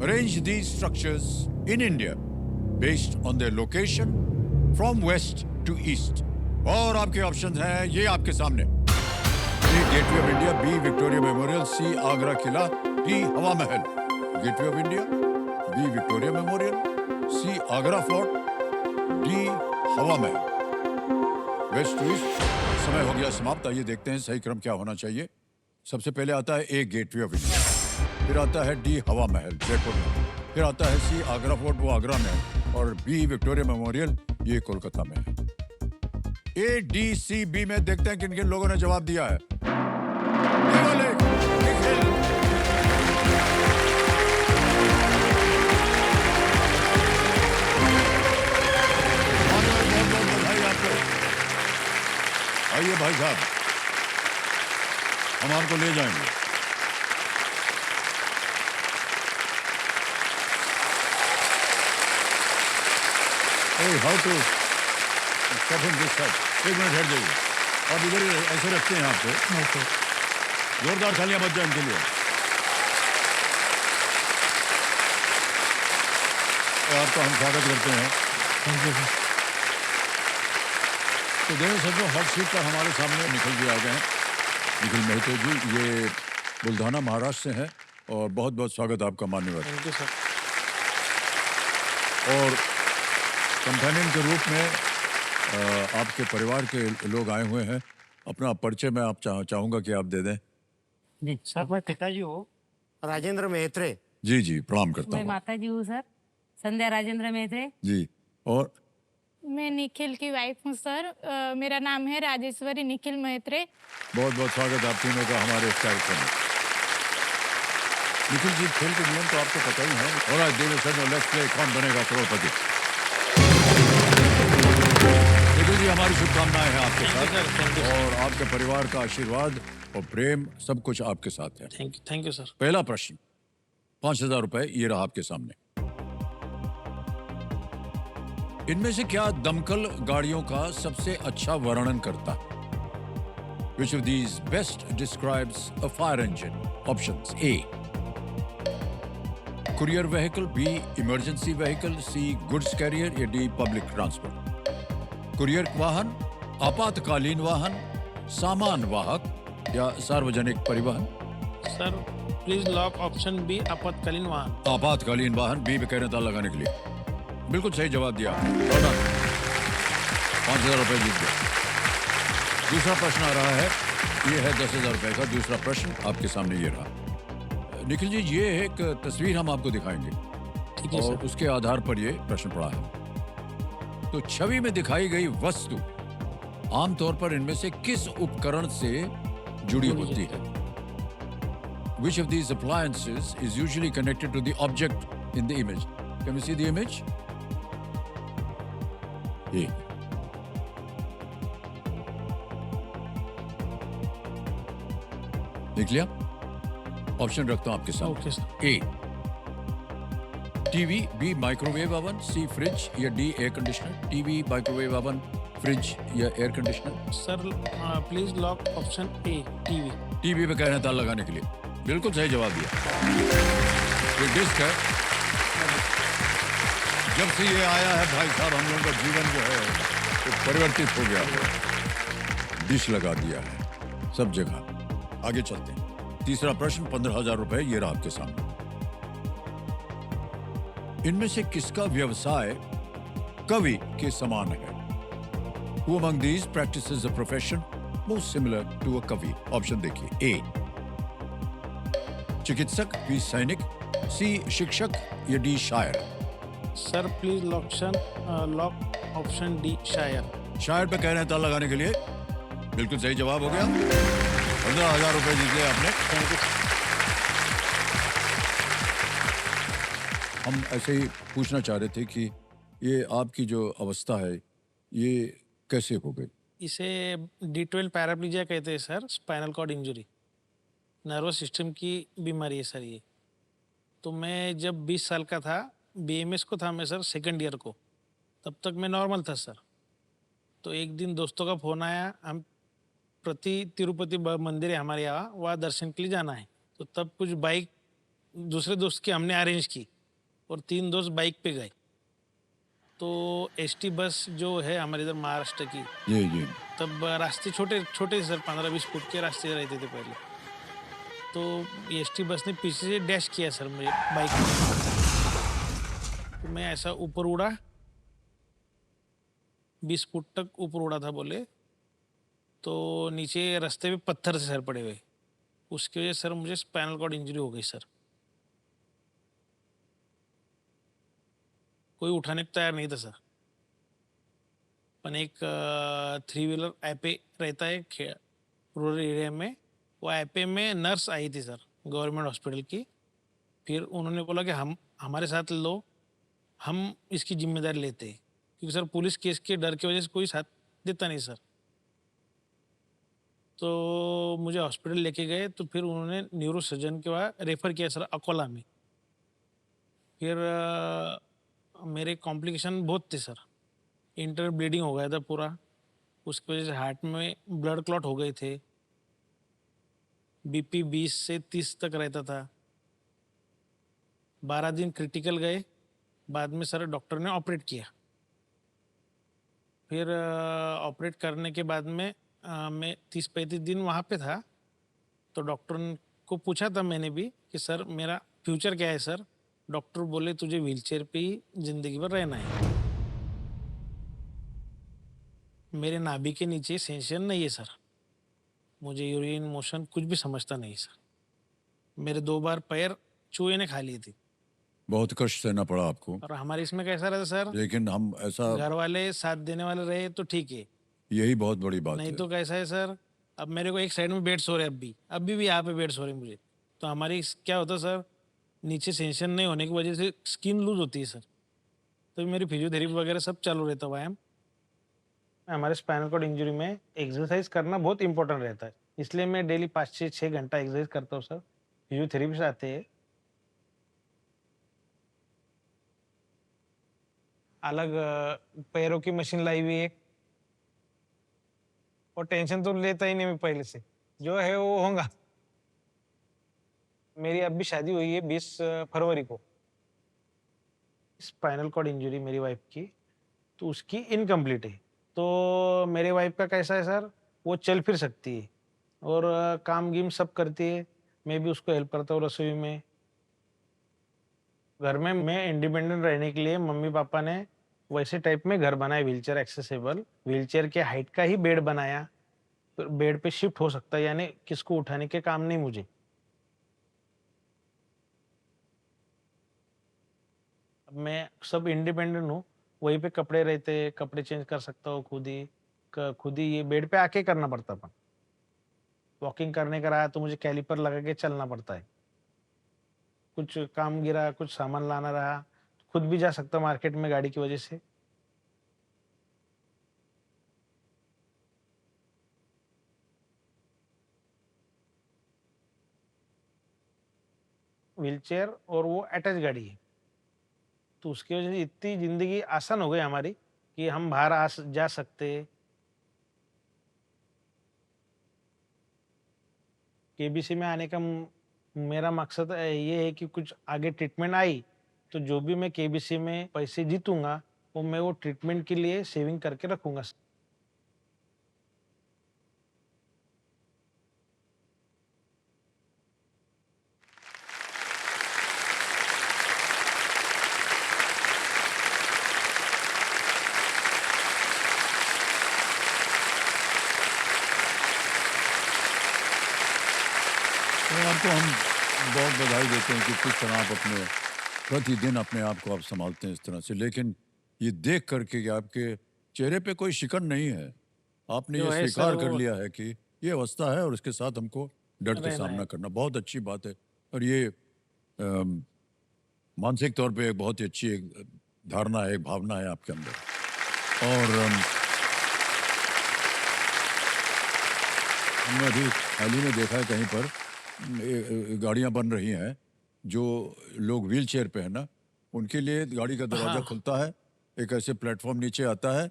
Arrange these structures in India based on their location from west to east. और आपके ऑप्शंस हैं ये आपके सामने. A Gateway of India, B Victoria Memorial, C Agra किला, D Hawa Mahal. Gateway of India, B Victoria Memorial, C Agra fort, D Hawa Mahal. West to east. समय हो गया समाप्त. आइए देखते हैं सही क्रम क्या होना चाहिए. सबसे पहले आता है ए गेटवे ऑफ इंडिया, फिर आता है डी हवा महल जयपुर में, फिर आता है सी आगरा फोर्ट, वो आगरा में, और बी विक्टोरिया मेमोरियल, ये कोलकाता में है. ए डी सी बी में देखते हैं किन किन लोगों ने जवाब दिया है. ये वाले, ये खेल. बहुत बहुत बधाई आपको. आइए भाई साहब, हम आपको ले जाएंगे. Hey, how to step in this side? एक मिनट हट जाइए और इधर ऐसे रखते हैं आपको। ओके। जोरदार तालियां बज जाए इनके लिए। और आपका हम स्वागत करते हैं। Thank you sir. तो देवेंद्र सर जो हॉट सीट पर हमारे सामने निखिल जी आ गए हैं। निखिल महतो जी ये बुल्धाना महाराष्ट्र से हैं और बहुत बहुत स्वागत आपका मान्यवर। Thank you sir. और कंपेनियन के रूप में आपके परिवार के लोग आए हुए हैं। अपना परिचय मैं आप चाहूंगा कि आप दे दें। जी सर मैं पिताजी हूँ राजेंद्र मेहत्रे। जी जी प्रणाम करता मैं हूँ। माता जी हूँ सर, संध्या राजेंद्र मेहत्रे। जी और मैं निखिल की वाइफ हूँ सर। मेरा नाम है राजेश्वरी निखिल मेहत्रे। बहुत बहुत स्वागत आप तीनों का हमारे इस कार्यक्रम में। निखिल जी खेल के नियम तो आपको पता ही है। और आज देवेंद्र सर लेट्स प्ले कौन बनेगा करोड़पति। निखिल जी हमारी शुभकामनाएं हैं आपके थैंक यू साथ और आपके परिवार का आशीर्वाद और प्रेम सब कुछ आपके साथ है। Thank you sir. पहला प्रश्न 5,000 रुपए ये रहा आपके सामने। इनमें से क्या दमकल गाड़ियों का सबसे अच्छा वर्णन करता है? Which of these best describes a fire engine? Options: A. Courier vehicle, B. Emergency vehicle, C. Goods carrier या D. Public transport. कुरियर वाहन, आपातकालीन वाहन, सामान वाहक या सार्वजनिक परिवहन। Sir please lock option B आपातकालीन वाहन। आपातकालीन वाहन बी पे कहने ताला लगाने के लिए बिल्कुल सही जवाब दिया। 5,000 रुपए जीत गए। दूसरा प्रश्न आ रहा है, ये है 10,000 रुपए का दूसरा प्रश्न आपके सामने ये रहा। निखिल जी ये एक तस्वीर हम आपको दिखाएंगे ठीक है और सर। उसके आधार पर ये प्रश्न पड़ा है। तो छवि में दिखाई गई वस्तु आमतौर पर इनमें से किस उपकरण से जुड़ी होती है? Which of these appliances is usually connected to the object in the image? Can we see the image? ये देख लिया? ऑप्शन रखता हूं आपके सामने। Okay sir. A TV, B microwave oven, C fridge या D air conditioner. TV, microwave oven, fridge या air conditioner. Sir please lock option A TV. TV पे कहना ताला लगाने के लिए बिल्कुल सही जवाब दिया। ये डिस्क है। जब से ये आया है भाई साहब हम लोगों का जीवन जो है वो परिवर्तित हो गया है। डिश लगा दिया है सब जगह। आगे चलते हैं। तीसरा प्रश्न 15,000 रुपए ये रहा आपके सामने। इनमें से किसका व्यवसाय कवि के समान है? Who among these practices a profession most similar to a कवि? ऑप्शन देखिए। ए चिकित्सक, बी सैनिक, सी शिक्षक या डी शायर। Sir please lock option D शायर। शायर पे कह रहे हैं ताला लगाने के लिए बिल्कुल सही जवाब हो गया। 15,000 रुपए जीत लिया आपने। Thank you. हम ऐसे ही पूछना चाह रहे थे कि ये आपकी जो अवस्था है ये कैसे हो गई? इसे D12 पैराप्लीजिया कहते हैं sir. Spinal cord injury, nervous system की बीमारी है सर ये। तो मैं जब 20 साल का था, BMS को था मैं सर सेकंड ईयर को, तब तक मैं नॉर्मल था सर। तो एक दिन दोस्तों का फ़ोन आया, हम तिरुपति मंदिर है हमारे यहाँ, वहाँ दर्शन के लिए जाना है। तो तब कुछ बाइक दूसरे दोस्त की हमने अरेंज की और 3 दोस्त बाइक पे गए। तो ST बस जो है हमारे इधर महाराष्ट्र की, जी तब रास्ते छोटे छोटे सर 15-20 फुट के रास्ते रहते थे पहले। तो ST बस ने पीछे से डैश किया सर मुझे बाइक में। तो मैं ऐसा ऊपर उड़ा, 20 फुट तक ऊपर उड़ा था बोले। तो नीचे रास्ते पे पत्थर से सर पड़े हुए, उसकी वजह से सर मुझे स्पाइनल कॉर्ड इंजरी हो गई सर। कोई उठाने को तैयार नहीं था सर। पण एक 3 व्हीलर ऐपे रहता है रूरल एरिया में, वो ऐपे में नर्स आई थी सर गवर्नमेंट हॉस्पिटल की। फिर उन्होंने बोला कि हम हमारे साथ लो, हम इसकी जिम्मेदारी लेते हैं, क्योंकि सर पुलिस केस के डर की वजह से कोई साथ देता नहीं सर। तो मुझे हॉस्पिटल लेके गए, तो फिर उन्होंने न्यूरो सर्जन के वहाँ रेफ़र किया सर अकोला में। फिर मेरे कॉम्प्लिकेशन बहुत थे सर। इंटर ब्लीडिंग हो गया था पूरा, उसकी वजह से हार्ट में ब्लड क्लॉट हो गए थे, बीपी 20 से 30 तक रहता था। 12 दिन क्रिटिकल गए, बाद में सर डॉक्टर ने ऑपरेट किया। फिर ऑपरेट करने के बाद में मैं 30-35 दिन वहाँ पे था, तो डॉक्टर को पूछा था मैंने भी कि सर मेरा फ्यूचर क्या है सर। डॉक्टर बोले तुझे व्हीलचेयर पे ही जिंदगी भर रहना है। मेरे नाभि के नीचे सेंसेशन नहीं है सर, मुझे यूरिन मोशन कुछ भी समझता नहीं सर। मेरे 2 बार पैर चूहे ने खा लिए थे। बहुत कष्ट सहना पड़ा आपको, और हमारे इसमें कैसा रहता सर, लेकिन हम ऐसा, घर वाले साथ देने वाले रहे तो ठीक है, यही बहुत बड़ी बात नहीं है। तो कैसा है सर, अब मेरे को एक साइड में बेड सो रहे, अभी भी यहाँ पे बेड सो रहे मुझे। तो हमारी क्या होता है सर, नीचे सेंसेशन नहीं होने की वजह से स्किन लूज होती है सर, तो मेरी फिजियोथेरेपी वगैरह सब चालू रहता है व्यायाम। हमारे स्पाइनल कॉर्ड इंजरी में एक्सरसाइज करना बहुत इंपॉर्टेंट रहता है, इसलिए मैं डेली 5 से 6 घंटा एक्सरसाइज करता हूँ सर। फिजियोथेरेपी से आते हैं, अलग पैरों की मशीन लाई हुई है, और टेंशन तो लेता ही नहीं मैं पहले से, जो है वो होगा। मेरी अभी शादी हुई है 20 फरवरी को। स्पाइनल कॉर्ड इंजरी मेरी वाइफ की, तो उसकी इनकम्प्लीट है। तो मेरे वाइफ का कैसा है सर, वो चल फिर सकती है और काम गिम सब करती है, मैं भी उसको हेल्प करता हूँ रसोई में। घर में मैं इंडिपेंडेंट रहने के लिए मम्मी पापा ने वैसे टाइप में घर बनाया, व्हीलचेयर एक्सेसिबल, व्हीलचेयर के हाइट का ही बेड बनाया, तो बेड पे शिफ्ट हो सकता है, यानी किसको उठाने के काम नहीं मुझे। अब मैं सब इंडिपेंडेंट हूँ, वहीं पे कपड़े रहते, कपड़े चेंज कर सकता हूँ खुद ही ये बेड पे आके करना पड़ता था। वॉकिंग करने का रहा तो मुझे कैलिपर लगा के चलना पड़ता है। कुछ काम गिरा, कुछ सामान लाना रहा, खुद भी जा सकता मार्केट में गाड़ी की वजह से। व्हीलचेयर और वो अटैच गाड़ी है, तो उसकी वजह से इतनी जिंदगी आसान हो गई हमारी कि हम बाहर जा सकते। केबीसी में आने का मेरा मकसद ये है कि कुछ आगे ट्रीटमेंट आई तो जो भी मैं केबीसी में पैसे जीतूंगा वो मैं वो ट्रीटमेंट के लिए सेविंग करके रखूंगा। तो आपको हम बहुत बधाई देते हैं कि किस तरह आप अपने प्रतिदिन अपने आप को आप संभालते हैं इस तरह से। लेकिन ये देख करके कि आपके चेहरे पे कोई शिकन नहीं है, आपने जो ये है स्वीकार सर कर वो लिया है कि ये अवस्था है और उसके साथ हमको डट के रहना सामना है। करना, बहुत अच्छी बात है। और ये अम, मानसिक तौर पे एक बहुत ही अच्छी एक धारणा है, एक भावना है आपके अंदर। और हमने अभी हाल ही में देखा है कहीं पर गाड़ियां बन रही हैं, जो लोग व्हील चेयर पे है ना, उनके लिए गाड़ी का दरवाज़ा हाँ। खुलता है, एक ऐसे प्लेटफॉर्म नीचे आता है,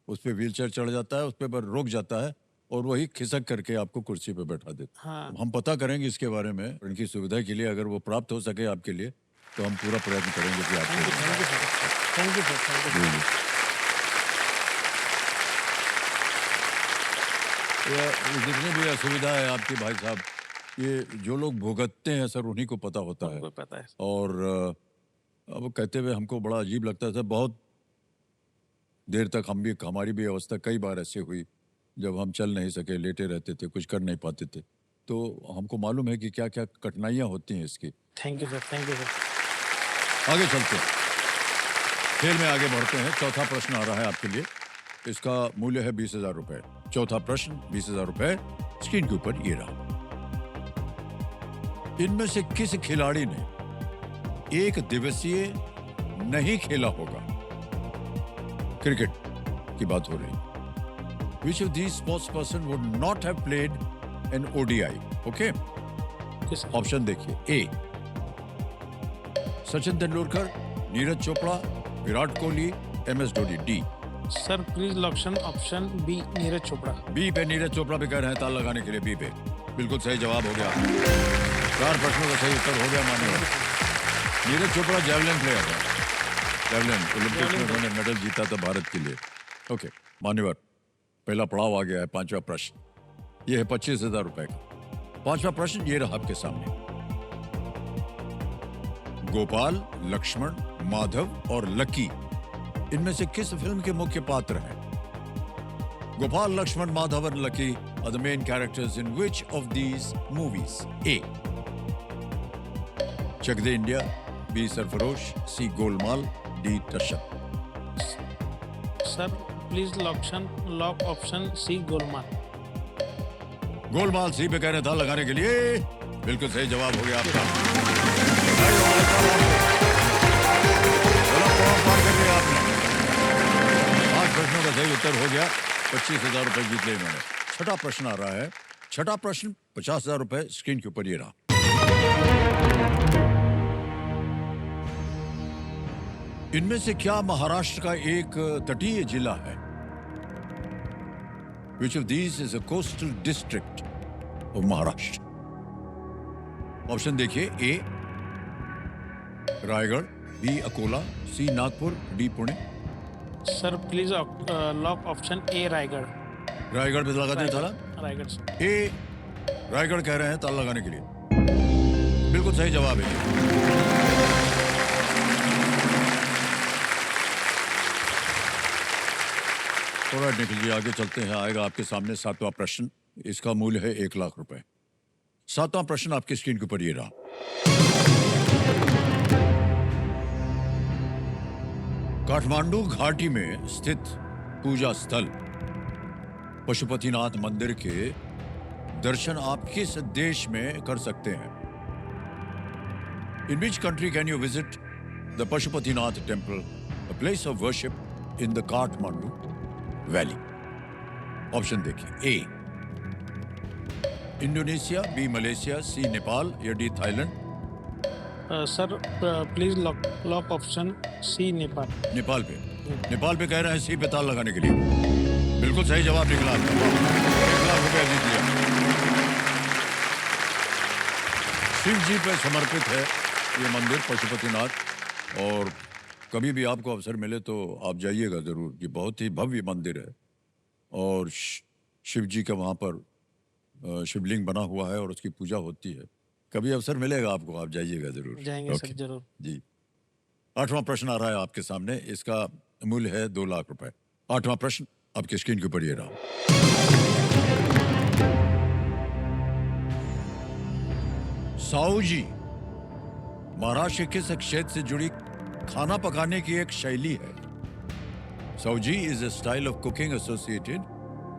उस पर व्हील चेयर चढ़ जाता है, उस पर रोक जाता है और वही खिसक करके आपको कुर्सी पे बैठा देता है। हाँ। हम पता करेंगे इसके बारे में, इनकी सुविधा के लिए अगर वो प्राप्त हो सके आपके लिए तो हम पूरा प्रयत्न करेंगे कि थैंक यू आपको sir, thank you sir, thank you. जी, जी। ये जितनी भी असुविधा है आपके भाई साहब, ये जो लोग भुगतते हैं सर उन्हीं को पता होता है। हमको पता है। और अब कहते हुए हमको बड़ा अजीब लगता है सर, बहुत देर तक हमारी भी अवस्था कई बार ऐसी हुई जब हम चल नहीं सके, लेटे रहते थे, कुछ कर नहीं पाते थे। तो हमको मालूम है कि क्या क्या कठिनाइयाँ होती हैं इसकी। Thank you sir, thank you sir. आगे चलते हैं, खेल में आगे बढ़ते हैं। चौथा प्रश्न आ रहा है आपके लिए, इसका मूल्य है 20,000 रुपए। चौथा प्रश्न 20,000 रुपए, स्क्रीन के ऊपर ये रहा। इनमें से किस खिलाड़ी ने एक दिवसीय नहीं खेला होगा? क्रिकेट की बात हो रही। Which of these sports person would not have played an ODI? Okay? किस ऑप्शन देखिए। A Sachin Tendulkar, Neeraj Chopra, Virat Kohli, MS Dhoni. D sir please option B Neeraj Chopra. B पे नीरज चोपड़ा पे कह रहे हैं ताल लगाने के लिए बी पे। बिल्कुल सही जवाब हो गया। 4 प्रश्नों का सही उत्तर हो गया मान्यवर। नीरज चोपड़ा जैवलिन प्लेयर है। जैवलिन ओलंपिक्स में उन्होंने मेडल जीता था भारत के लिए। ओके मान्यवर, पहला पड़ाव आ गया है 5वां प्रश्न। ये है 25,000 रुपए का। 5वां प्रश्न ये रहा आपके सामने। गोपाल, लक्ष्मण, माधव और लकी इनमें से किस फिल्म के मुख्य पात्र हैं? गोपाल, लक्ष्मण, माधव और Lucky are the main characters in which of these movies? A Chak De India, B Sarfarosh, C Golmaal, D Tashan. Sir please lock option C Golmaal. Golmaal C पे कह रहे था लगाने के लिए। बिल्कुल सही जवाब हो गया आपका। पार कर लिया आपने। 5 प्रश्नों का सही उत्तर हो गया। 25,000 रुपए जीत ले इन्होंने। छठा प्रश्न आ रहा है। छठा प्रश्न 50,000 रुपए स्क्रीन के ऊपर ये रहा। इनमें से क्या महाराष्ट्र का एक तटीय जिला है? Which of these is a coastal district of Maharashtra? Option देखिए। A Raigad, B Akola, C Nagpur, D Pune. Sir please lock option A Raigad. Raigad पे लगा दें ताला। रायगढ़ सर। ए रायगढ़ कह रहे हैं ताला लगाने के लिए। बिल्कुल सही जवाब है। थोड़ा निकल जी, आगे चलते हैं। आएगा आपके सामने 7वां प्रश्न। इसका मूल्य है 1 लाख रुपए। 7वां प्रश्न आपकी स्क्रीन के ऊपर ये रहा। काठमांडू घाटी में स्थित पूजा स्थल पशुपतिनाथ मंदिर के दर्शन आप किस देश में कर सकते हैं? In which country can you visit the Pashupatinath temple, a place of worship in the Kathmandu valley? Option देखिए। A Indonesia, B Malaysia, C Nepal या D Thailand. Sir please lock option C Nepal. Nepal पे। नेपाल पे कह रहे हैं सी पे ताल लगाने के लिए। बिल्कुल सही जवाब निकला। 1 लाख रुपया जीत लिया। शिव जी पे समर्पित है ये मंदिर पशुपतिनाथ। और कभी भी आपको अवसर मिले तो आप जाइएगा जरूर। ये बहुत ही भव्य मंदिर है और शिव जी का वहाँ पर शिवलिंग बना हुआ है और उसकी पूजा होती है। कभी अवसर मिलेगा आपको, आप जाइएगा जरूर। जाएंगे सर जरूर। जी। 8वां प्रश्न आ रहा है आपके सामने। इसका मूल्य है 2 लाख रुपए। 8वां प्रश्न आपकी स्क्रीन के ऊपर ये रहा। साओजी महाराष्ट्र के किस क्षेत्र से जुड़ी खाना पकाने की एक शैली है? Saoji is a style of cooking associated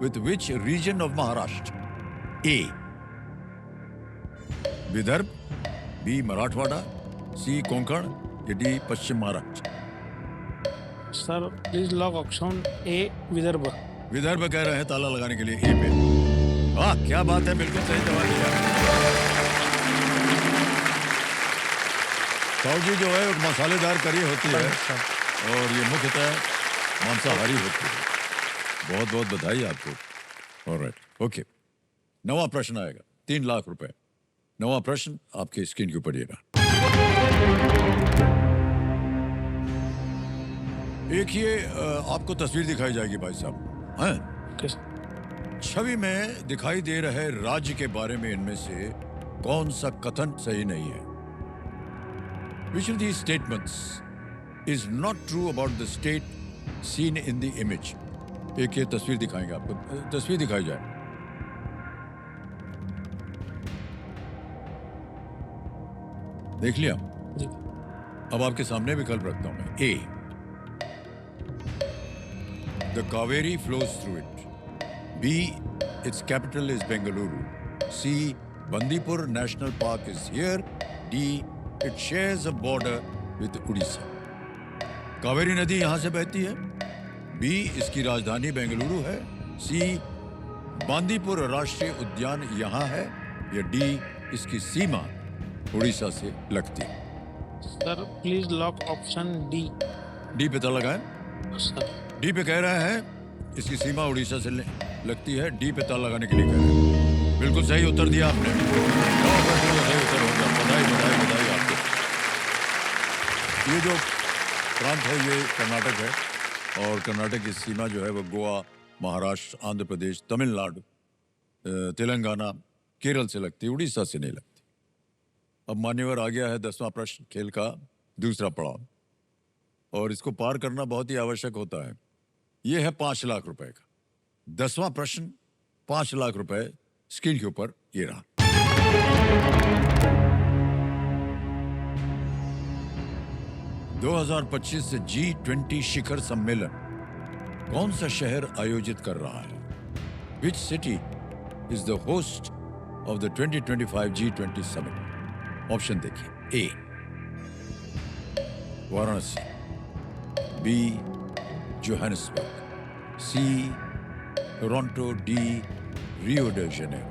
with which region of Maharashtra? A Vidarbha, B Marathwada, C Konkan या D Paschim Maharashtra. Sir please lock option A Vidarbha. Vidarbha कह रहे हैं ताला लगाने के लिए ए पे। वाह क्या बात है, बिल्कुल सही जवाब दिया। साउजी जो है एक मसालेदार करी होती है और ये मुख्यतः मांसाहारी होती है। बहुत बहुत बधाई आपको। Alright, okay. 9वां प्रश्न आएगा। 3 लाख रुपए। 9वां प्रश्न आपके स्क्रीन के ऊपर ये रहा। एक ये आपको तस्वीर दिखाई जाएगी भाई साहब, हैं? छवि में दिखाई दे रहे राज्य के बारे में इनमें से कौन सा कथन सही नहीं है? Which of these statements is not true about the state seen in the image? एक ये तस्वीर दिखाएंगे आपको। तस्वीर दिखाई जाए। देख लिया? जी। अब आपके सामने विकल्प रखता हूं मैं। ए The Kaveri flows through it. B its capital is Bengaluru. C Bandipur National Park is here. D it shares a border with Odisha. Kaveri नदी यहां से बहती है। बी इसकी राजधानी बेंगलुरु है। सी बांदीपुर राष्ट्रीय उद्यान यहां है। या डी इसकी सीमा उड़ीसा से लगती है। Sir please lock option D. D पे ताला लगाएं। सर डी पे कह रहे हैं इसकी सीमा उड़ीसा से लगती है। डी पे ताला लगाने के लिए कह रहे हैं। बिल्कुल सही उत्तर दिया आपने। 9 प्रश्नों का सही उत्तर हो गया। बधाई बधाई बधाई आपको। ये जो प्रांत है ये कर्नाटक है और कर्नाटक की सीमा जो है वो गोवा, महाराष्ट्र, आंध्र प्रदेश, तमिलनाडु, तेलंगाना, केरल से लगती है, उड़ीसा से नहीं लगती। अब मान्यवर आ गया है 10वां प्रश्न खेल का दूसरा पड़ाव और इसको पार करना बहुत ही आवश्यक होता है। यह है 5 लाख रुपए का 10वां प्रश्न। 5 लाख रुपए स्क्रीन के ऊपर ये रहा। (2025) से G20 शिखर सम्मेलन कौन सा शहर आयोजित कर रहा है? Which city is the host of the 2025 G20 summit? Option देखिए। A Varanasi, B Johannesburg, C Toronto, D Rio de Janeiro.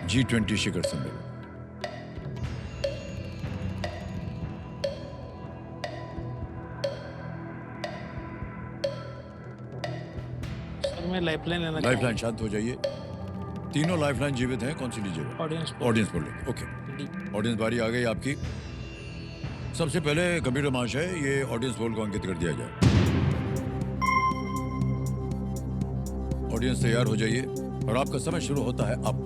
G20 शिखर सम्मेलन। सर मैं लाइफलाइन लेना लाइफलाइन, शांत हो जाइए। तीनों लाइफलाइन जीवित हैं, कौन सी लीजिएगा? ऑडियंस ऑडियंस बोल लो। ओके, ऑडियंस बारी आ गई आपकी। सबसे पहले कंप्यूटर महाशय ये ऑडियंस पोल को अंकित कर दिया जाए। ऑडियंस तैयार हो जाइए और आपका समय शुरू होता है अब।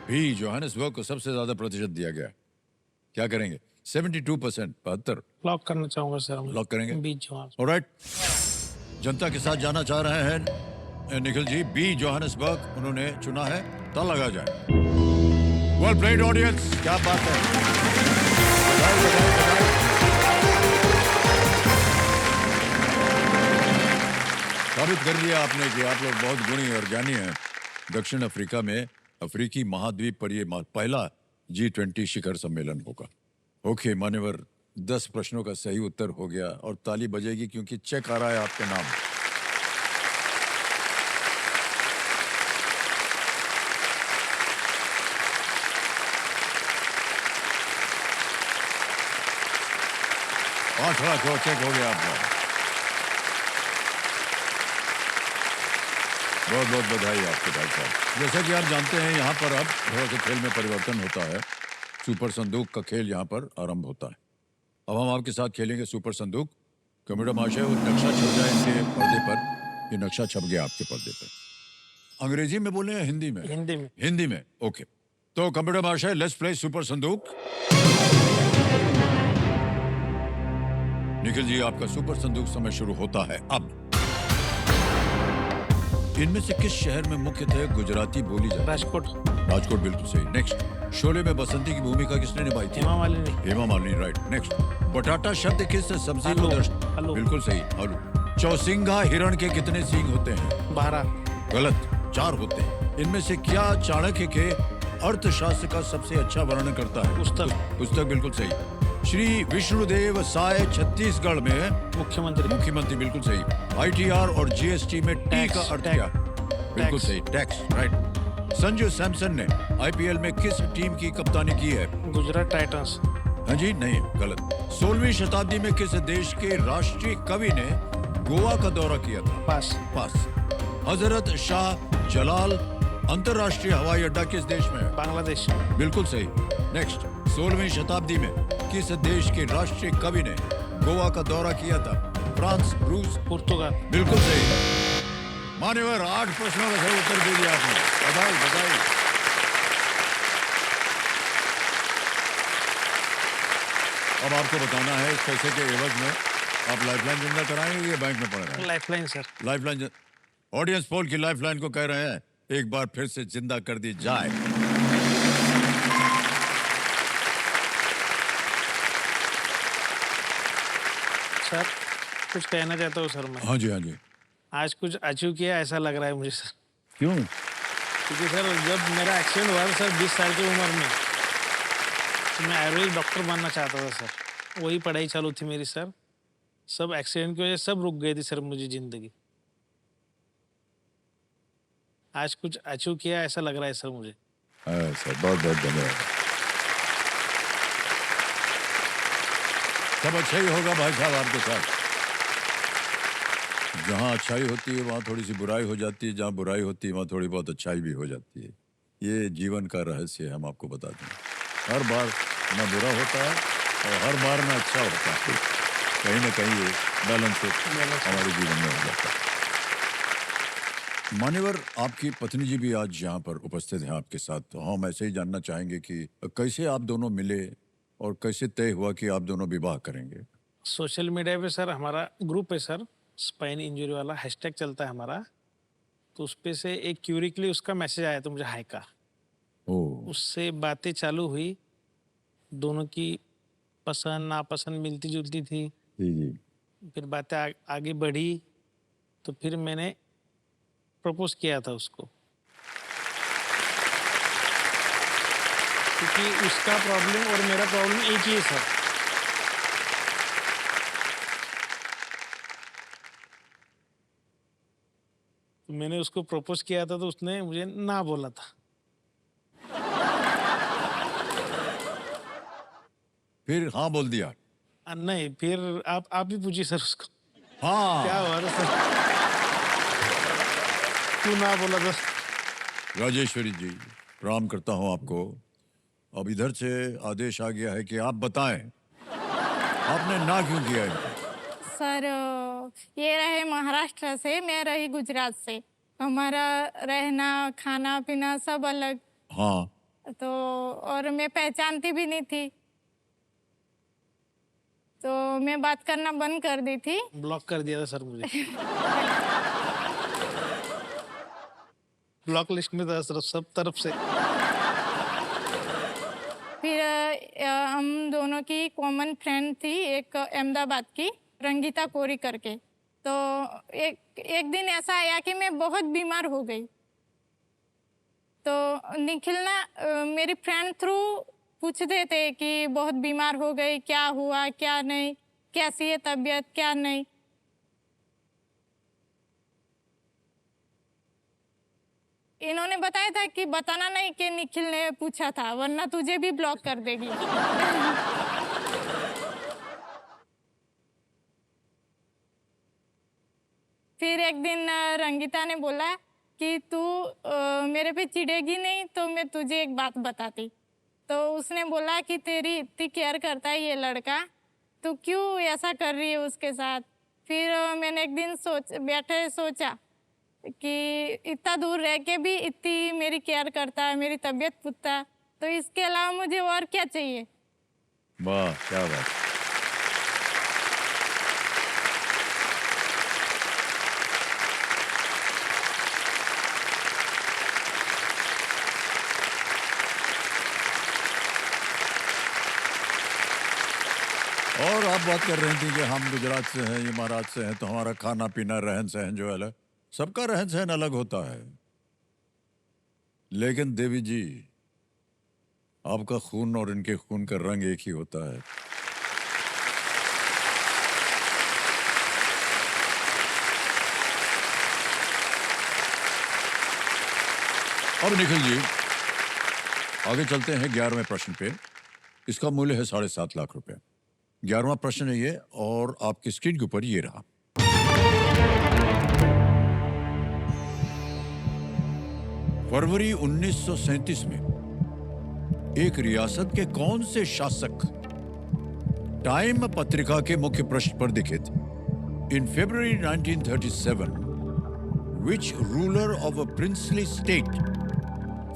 भी जोहानिसबर्ग को सबसे ज्यादा प्रतिशत दिया गया। क्या करेंगे? 72%, 72। लॉक करना चाहूंगा सर। लॉक करेंगे? बीच जवान। ऑलराइट, जनता के साथ जाना चाह रहे हैं निखिल जी। बी जोहानिसबर्ग उन्होंने चुना है। ताला लगा जाए। वेल प्लेड ऑडियंस, क्या बात है। बधाई, बधाई, बधाई। साबित कर दिया आपने कि आप लोग बहुत गुणी और ज्ञानी हैं। दक्षिण अफ्रीका में अफ्रीकी महाद्वीप पर यह पहला G20 शिखर सम्मेलन होगा। ओके मान्यवर, 10 प्रश्नों का सही उत्तर हो गया और ताली बजेगी क्योंकि चेक आ रहा है आपके नाम। $5 लाख चेक हो गया आपका। बहुत बहुत बधाई आपके भाई साहब। जैसा कि आप जानते हैं यहाँ पर अब थोड़ा सा खेल में परिवर्तन होता है। सुपर संदूक का खेल यहाँ पर आरंभ होता है। अब हम आपके साथ खेलेंगे सुपर संदूक। कंप्यूटर महाशय वो नक्शा छप जाए इनके पर्दे पर। ये नक्शा छप गया आपके पर्दे पर। अंग्रेजी में बोले या हिंदी में? हिंदी में। हिंदी में, ओके। तो कंप्यूटर महाशय लेट्स प्ले सुपर संदूक। निखिल जी आपका सुपर संदूक समय शुरू होता है अब। इनमें से किस शहर में मुख्यतः गुजराती बोली जाती है? राजकोट। राजकोट बिल्कुल सही। नेक्स्ट, शोले में बसंती की भूमिका किसने निभाई थी? हेमा मालिनी। हेमा मालिनी, राइट। नेक्स्ट, बटाटा शब्द किस सब्जी को आलू। बिल्कुल सही, आलू। चौसिंगा हिरण के कितने सींग होते हैं? 12। गलत, 4 होते हैं। इनमें से क्या चाणक्य के अर्थशास्त्र का सबसे अच्छा वर्णन करता है? पुस्तक बिल्कुल सही। श्री विष्णुदेव साय छत्तीसगढ़ में मुख्यमंत्री बिल्कुल सही। ITR और GST में टी का अर्थ क्या? बिल्कुल सही, टैक्स, राइट। संजू सैमसन ने IPL में किस टीम की कप्तानी की है? गुजरात टाइटंस। हाँ जी, नहीं, गलत। 16वीं शताब्दी में किस देश के राष्ट्रीय कवि ने गोवा का दौरा किया था? पास। हजरत शाह जलाल अंतरराष्ट्रीय हवाई अड्डा किस देश में है? बांग्लादेश। बिल्कुल सही। नेक्स्ट, 16वीं शताब्दी में किस देश के राष्ट्रीय कवि ने गोवा का दौरा किया था? फ्रांस, रूस, पुर्तगाल। बिल्कुल सही। मान्यवर 8 प्रश्नों का सही उत्तर दे दिया आपने। बधाई बधाई। अब आपको बताना है इस पैसे के एवज में आप लाइफलाइन जिंदा कराएंगे या बैंक में पड़ेगा? Lifeline sir. Lifeline. Audience poll की लाइफलाइन को कह रहे हैं एक बार फिर से जिंदा कर दी जाए। सर कुछ कहना चाहता हूँ सर मैं। हाँ जी, हाँ जी। आज कुछ अचीव किया ऐसा लग रहा है मुझे सर। क्यों? क्योंकि सर जब मेरा एक्सीडेंट हुआ था सर 20 साल की उम्र में, तो मैं आयुर्वेद डॉक्टर बनना चाहता था सर। वही पढ़ाई चालू थी मेरी सर। सब एक्सीडेंट की वजह से सब रुक गई थी सर मुझे जिंदगी। आज कुछ अचीव किया ऐसा लग रहा है सर मुझे। सर बहुत बहुत धन्यवाद। सब अच्छा ही होगा भाई साहब आपके साथ। जहाँ अच्छाई होती है वहाँ थोड़ी सी बुराई हो जाती है, जहाँ बुराई होती है वहाँ थोड़ी बहुत अच्छाई भी हो जाती है। ये जीवन का रहस्य है, हम आपको बता दें। हर बार ना बुरा होता है और हर बार ना अच्छा होता है, कहीं ना कहीं ये बैलेंस हमारे जीवन में हो जाता है। मान्यवर, आपकी पत्नी जी भी आज यहाँ पर उपस्थित हैं आपके साथ, तो हम ऐसे ही जानना चाहेंगे कि कैसे आप दोनों मिले और कैसे तय हुआ कि आप दोनों विवाह करेंगे। सोशल मीडिया पे सर हमारा ग्रुप है सर, स्पाइन इंजरी वाला हैशटैग चलता है हमारा, तो उस पे से एक क्यूरिकली उसका मैसेज आया था मुझे हाय का। ओह, उससे बातें चालू हुई, दोनों की पसंद नापसंद मिलती जुलती थी। जी जी। फिर बातें आगे बढ़ी, तो फिर मैंने प्रपोज किया था उसको, क्योंकि उसका प्रॉब्लम और मेरा प्रॉब्लम एक ही है सर। तो मैंने उसको प्रपोज किया था तो उसने मुझे ना बोला था। फिर हाँ बोल दिया। नहीं, फिर आप भी पूछिए सर उसको हाँ, क्या हुआ था सर, क्यों ना बोला था। राजेश्वरी जी, प्रणाम करता हूँ आपको। अब इधर से आदेश आ गया है कि आप बताएं आपने ना क्यों किया इनको? सर ये रहे महाराष्ट्र से, मैं रही गुजरात से। हमारा रहना खाना पीना सब अलग, हाँ, तो और मैं पहचानती भी नहीं थी, तो मैं बात करना बंद कर दी थी। ब्लॉक कर दिया था सर मुझे। ब्लॉक लिस्ट में था सर सब तरफ से। फिर हम दोनों की कॉमन फ्रेंड थी एक अहमदाबाद की, रंगीता कोरी करके। तो एक दिन ऐसा आया कि मैं बहुत बीमार हो गई, तो निखिल ना मेरी फ्रेंड थ्रू पूछते थे कि बहुत बीमार हो गई, क्या हुआ क्या नहीं, कैसी है तबीयत क्या नहीं। इन्होंने बताया था कि बताना नहीं कि निखिल ने पूछा था, वरना तुझे भी ब्लॉक कर देगी। फिर एक दिन रंगीता ने बोला कि तू मेरे पे चिढ़ेगी नहीं तो मैं तुझे एक बात बताती। तो उसने बोला कि तेरी इतनी केयर करता है ये लड़का, तू क्यों ऐसा कर रही है उसके साथ। फिर मैंने एक दिन बैठे सोचा कि इतना दूर रह के भी इतनी मेरी केयर करता है, मेरी तबीयत पूछता है, तो इसके अलावा मुझे और क्या चाहिए। वाह क्या बात। और आप बात कर रही थी कि हम गुजरात से हैं, ये महाराष्ट्र से हैं, तो हमारा खाना पीना रहन सहन जो है अलग, सबका रहन सहन अलग होता है। लेकिन देवी जी, आपका खून और इनके खून का रंग एक ही होता है। अब निखिल जी, आगे चलते हैं 11वें प्रश्न पे। इसका मूल्य है 7.5 लाख रुपए। 11वां प्रश्न है ये, और आपकी स्क्रीन के ऊपर ये रहा। फरवरी 1937 में एक रियासत के कौन से शासक टाइम पत्रिका के मुख्य पृष्ठ पर दिखे थे? इन February 1937, which ruler of a princely state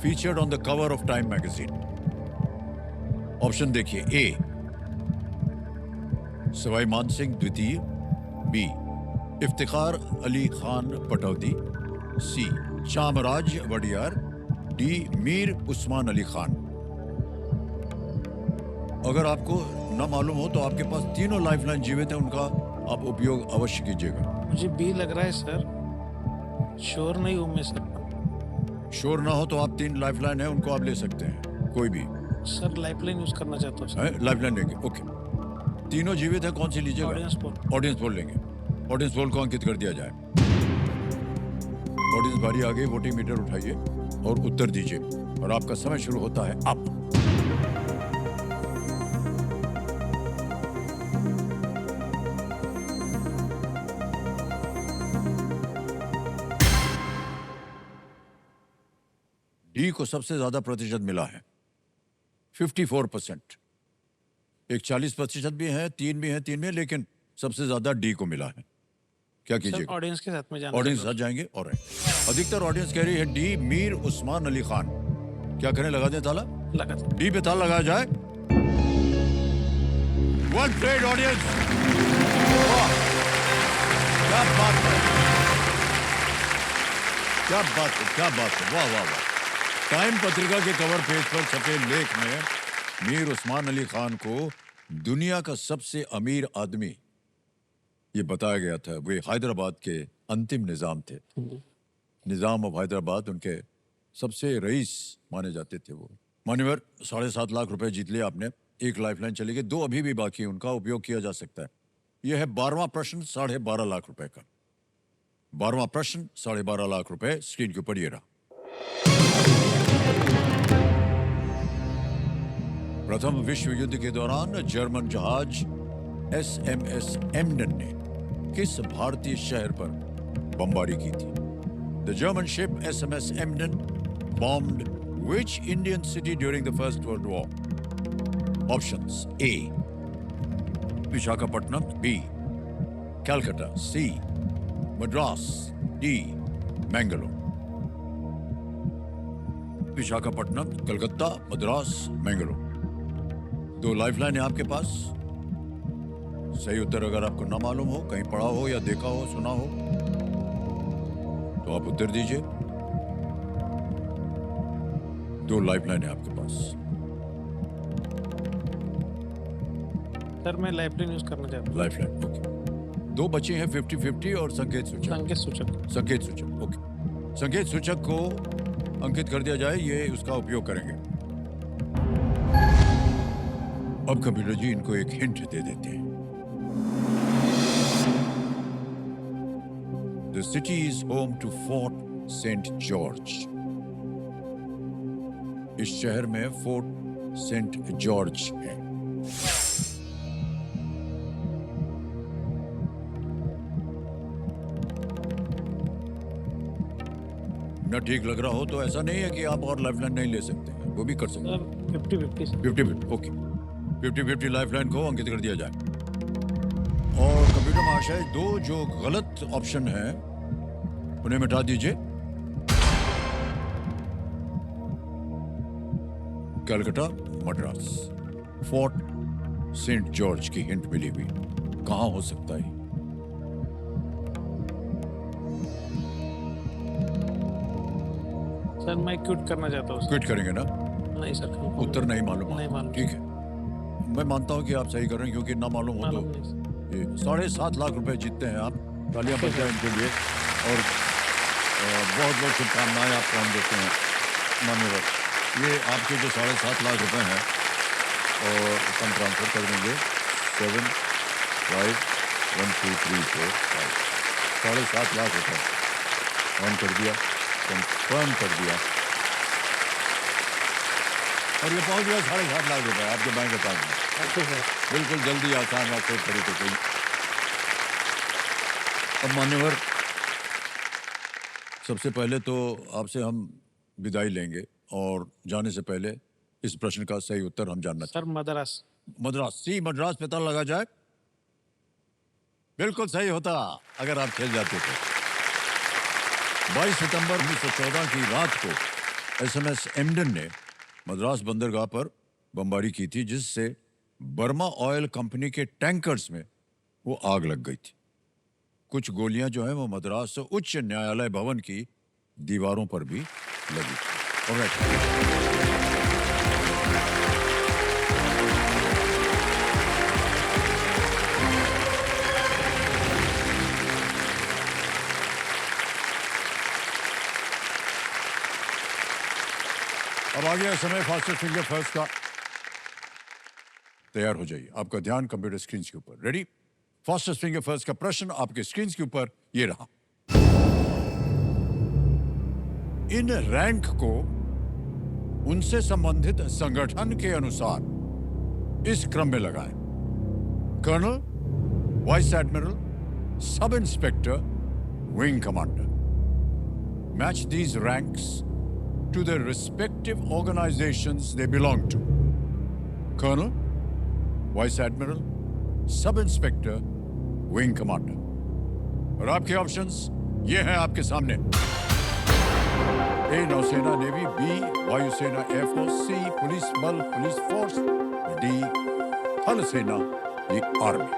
featured on the cover of Time magazine? Option देखिए। ए सवाई मानसिंह द्वितीय, बी इफ्तिखार अली खान पटौदी, सी शामराज वडियार, डी मीर उस्मान अली खान। अगर आपको न मालूम हो तो आपके पास तीनों लाइफलाइन जीवित हैं, उनका आप उपयोग अवश्य कीजिएगा। मुझे बी लग रहा है सर, श्योर नहीं हूँ मैं सर। श्योर ना हो तो आप 3 लाइफलाइन है, उनको आप ले सकते हैं, कोई भी। सर लाइफलाइन यूज करना चाहता हूँ सर। लाइफलाइन लेंगे, ओके। तीनों जीवित है, कौन सी लीजिएगा? Audience poll. ऑडियंस पोल लेंगे। ऑडियंस पोल को अंकित कर दिया जाए। ऑडियंस बारी आ गई, वोटिंग मीटर उठाइए और उत्तर दीजिए और आपका समय शुरू होता है अब। डी को सबसे ज्यादा प्रतिशत मिला है 54%। एक 40% भी है, 3 भी है, 3 में, लेकिन सबसे ज्यादा डी को मिला है। क्या सर कीजिएगा? ऑडियंस के साथ में जाना ऑडियंस चाहता साथ जाएंगे। और अधिकतर ऑडियंस कह रही है डी, मीर उस्मान अली खान। क्या करें, लगा दें ताला? हूं। लगा था। डी पे ताला लगाया जाए। वन ट्रेड ऑडियंस, क्या बात है, क्या बात है, क्या बात है, वाह वाह वाह। टाइम पत्रिका के कवर पेज पर छपे लेख में मीर उस्मान अली खान को दुनिया का सबसे अमीर आदमी ये बताया गया था। वे हैदराबाद के अंतिम निजाम थे। निजाम ऑफ हैदराबाद, उनके सबसे रईस माने जाते थे वो। मान्यवर, 7.5 लाख रुपए जीत लिया आपने। एक लाइफलाइन चली गई, 2 अभी भी बाकी है, उनका उपयोग किया जा सकता है। यह है 12वां प्रश्न, 12.5 लाख रुपए का। 12वां प्रश्न, 12.5 लाख रुपए स्क्रीन के ऊपर ये रहा। प्रथम विश्व युद्ध के दौरान जर्मन जहाज SMS एम्डन ने किस भारतीय शहर पर बमबारी की थी? The German ship SMS Emden bombed which Indian city during the First World War? Options: A. Visakhapatnam, B. Calcutta, C. Madras, D. Mangalore. Visakhapatnam, Calcutta, Madras, Mangalore. 2 lifeline है आपके पास। सही उत्तर अगर आपको ना मालूम हो, कहीं पढ़ा हो या देखा हो, सुना हो, तो आप उत्तर दीजिए। 2 लाइफलाइन है आपके पास। सर मैं लाइफलाइन यूज करना चाहता हूँ। Lifeline, okay. 2 बचे हैं, 50-50 और संकेत सूचक। संकेत सूचक। संकेत सूचक, ओके। संकेत सूचक को अंकित कर दिया जाए, ये उसका उपयोग करेंगे। अब कंप्यूटर जी इनको एक हिंट दे देते हैं। The city is home to Fort St. George. इस शहर में फोर्ट सेंट जॉर्ज है। न ठीक लग रहा हो तो ऐसा नहीं है कि आप और लाइफलाइन नहीं ले सकते हैं, वो भी कर सकते हैं। Sir 50-50 sir. 50-50, ओके। 50-50 लाइफलाइन को अंकित कर दिया जाए। और कंप्यूटर महाशय, 2 जो गलत ऑप्शन हैं उन्हें मिटा दीजिए। Calcutta, Madras. Fort saint George की हिंट मिली हुई, कहां हो सकता है? सर मैं क्विट करना चाहता हूँ। क्विट करेंगे ना? नहीं सर। उत्तर नहीं मालूम? नहीं मालूम। ठीक है, मैं मानता हूं कि आप सही कर रहे हैं, क्योंकि ना मालूम हो तो मालूम नहीं सर। ये 7.5 लाख रुपए जीतते हैं आप। तालियां बज जाए इनके लिए और बहुत बहुत शुभकामनाएं आपको हम देते हैं मान्यवर। ये आपके जो 7.5 लाख रुपए हैं और हम ट्रांसफर कर देंगे 7, 5, 1, 2, 3, 4, 5। 7.5 लाख रुपए ऑन कर दिया, कंफर्म कर दिया और ये पहुंच गया 7.5 लाख रुपए आपके बैंक अकाउंट में। Okay sir. बिल्कुल जल्दी, आसान और तेज तरीके से। अब मान्यवर, सबसे पहले तो आपसे हम विदाई लेंगे और जाने से पहले इस प्रश्न का सही उत्तर हम जानना सर मद्रास। चाहते। मद्रास, सी मद्रास पे ताला लगा जाए। बिल्कुल सही होता अगर आप खेल जाते थे। 22 सितंबर 1914 की रात को SMS एम्डन ने मद्रास बंदरगाह पर बमबारी की थी, जिससे बर्मा ऑयल कंपनी के टैंकर्स में वो आग लग गई थी। कुछ गोलियां जो हैं वो मद्रास उच्च न्यायालय भवन की दीवारों पर भी लगी थी। ऑलराइट। अब आ गया समय फास्टेस्ट फिंगर फर्स्ट का। तैयार हो जाइए, आपका ध्यान कंप्यूटर स्क्रीन के ऊपर। रेडी? फास्टेस्ट फिंगर फर्स्ट का प्रश्न आपके स्क्रीन के ऊपर ये रहा। इन रैंक को उनसे संबंधित संगठन के अनुसार इस क्रम में लगाएं। Colonel, vice admiral, sub inspector, wing commander. Match these ranks to the respective organizations they belong to. Colonel, Vice Admiral, Sub-Inspector, Wing Commander. और आपके ऑप्शंस ये हैं आपके सामने। ए नौसेना नेवी, बी वायुसेना एयरफोर्स, सी पुलिस बल पुलिस फोर्स, डी थल सेना ये आर्मी।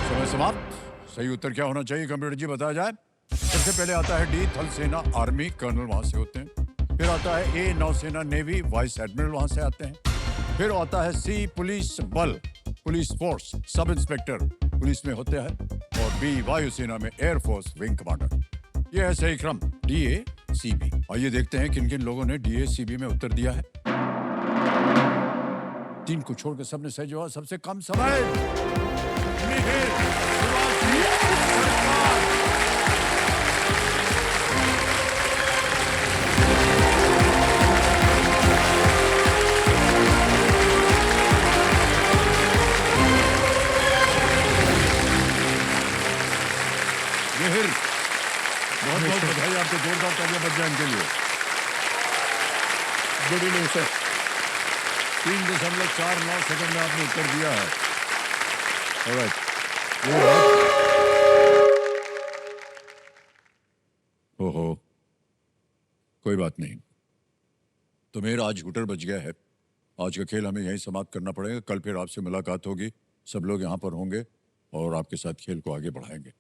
समय समाप्त। सही उत्तर क्या होना चाहिए कंप्यूटर जी बताया जाए। सबसे पहले आता है डी थल सेना आर्मी, कर्नल वहां से होते हैं। फिर आता है ए नौसेना नेवी, वाइस एडमिरल वहां से आते हैं। फिर आता है सी पुलिस बल police force, sub inspector police में होते हैं। और बी वायुसेना में एयरफोर्स विंग कमांडर। यह है सही क्रम, DACB। आइए देखते हैं किन किन लोगों ने DACB में उत्तर दिया है। 3 को छोड़कर सबने सही जवाब। सबसे कम समय मिहिर शिवाजी सरकार। मिहिर, बहुत बहुत बधाई आपको। जोरदार तालियां बज जाए इनके लिए। Good evening sir. 3.49 सेकंड में आपने उत्तर दिया है। ऑलराइट। ओहो, कोई बात नहीं। तो मेरा आज हुटर बच गया है। आज का खेल हमें यहीं समाप्त करना पड़ेगा। कल फिर आपसे मुलाकात होगी। सब लोग यहाँ पर होंगे और आपके साथ खेल को आगे बढ़ाएंगे।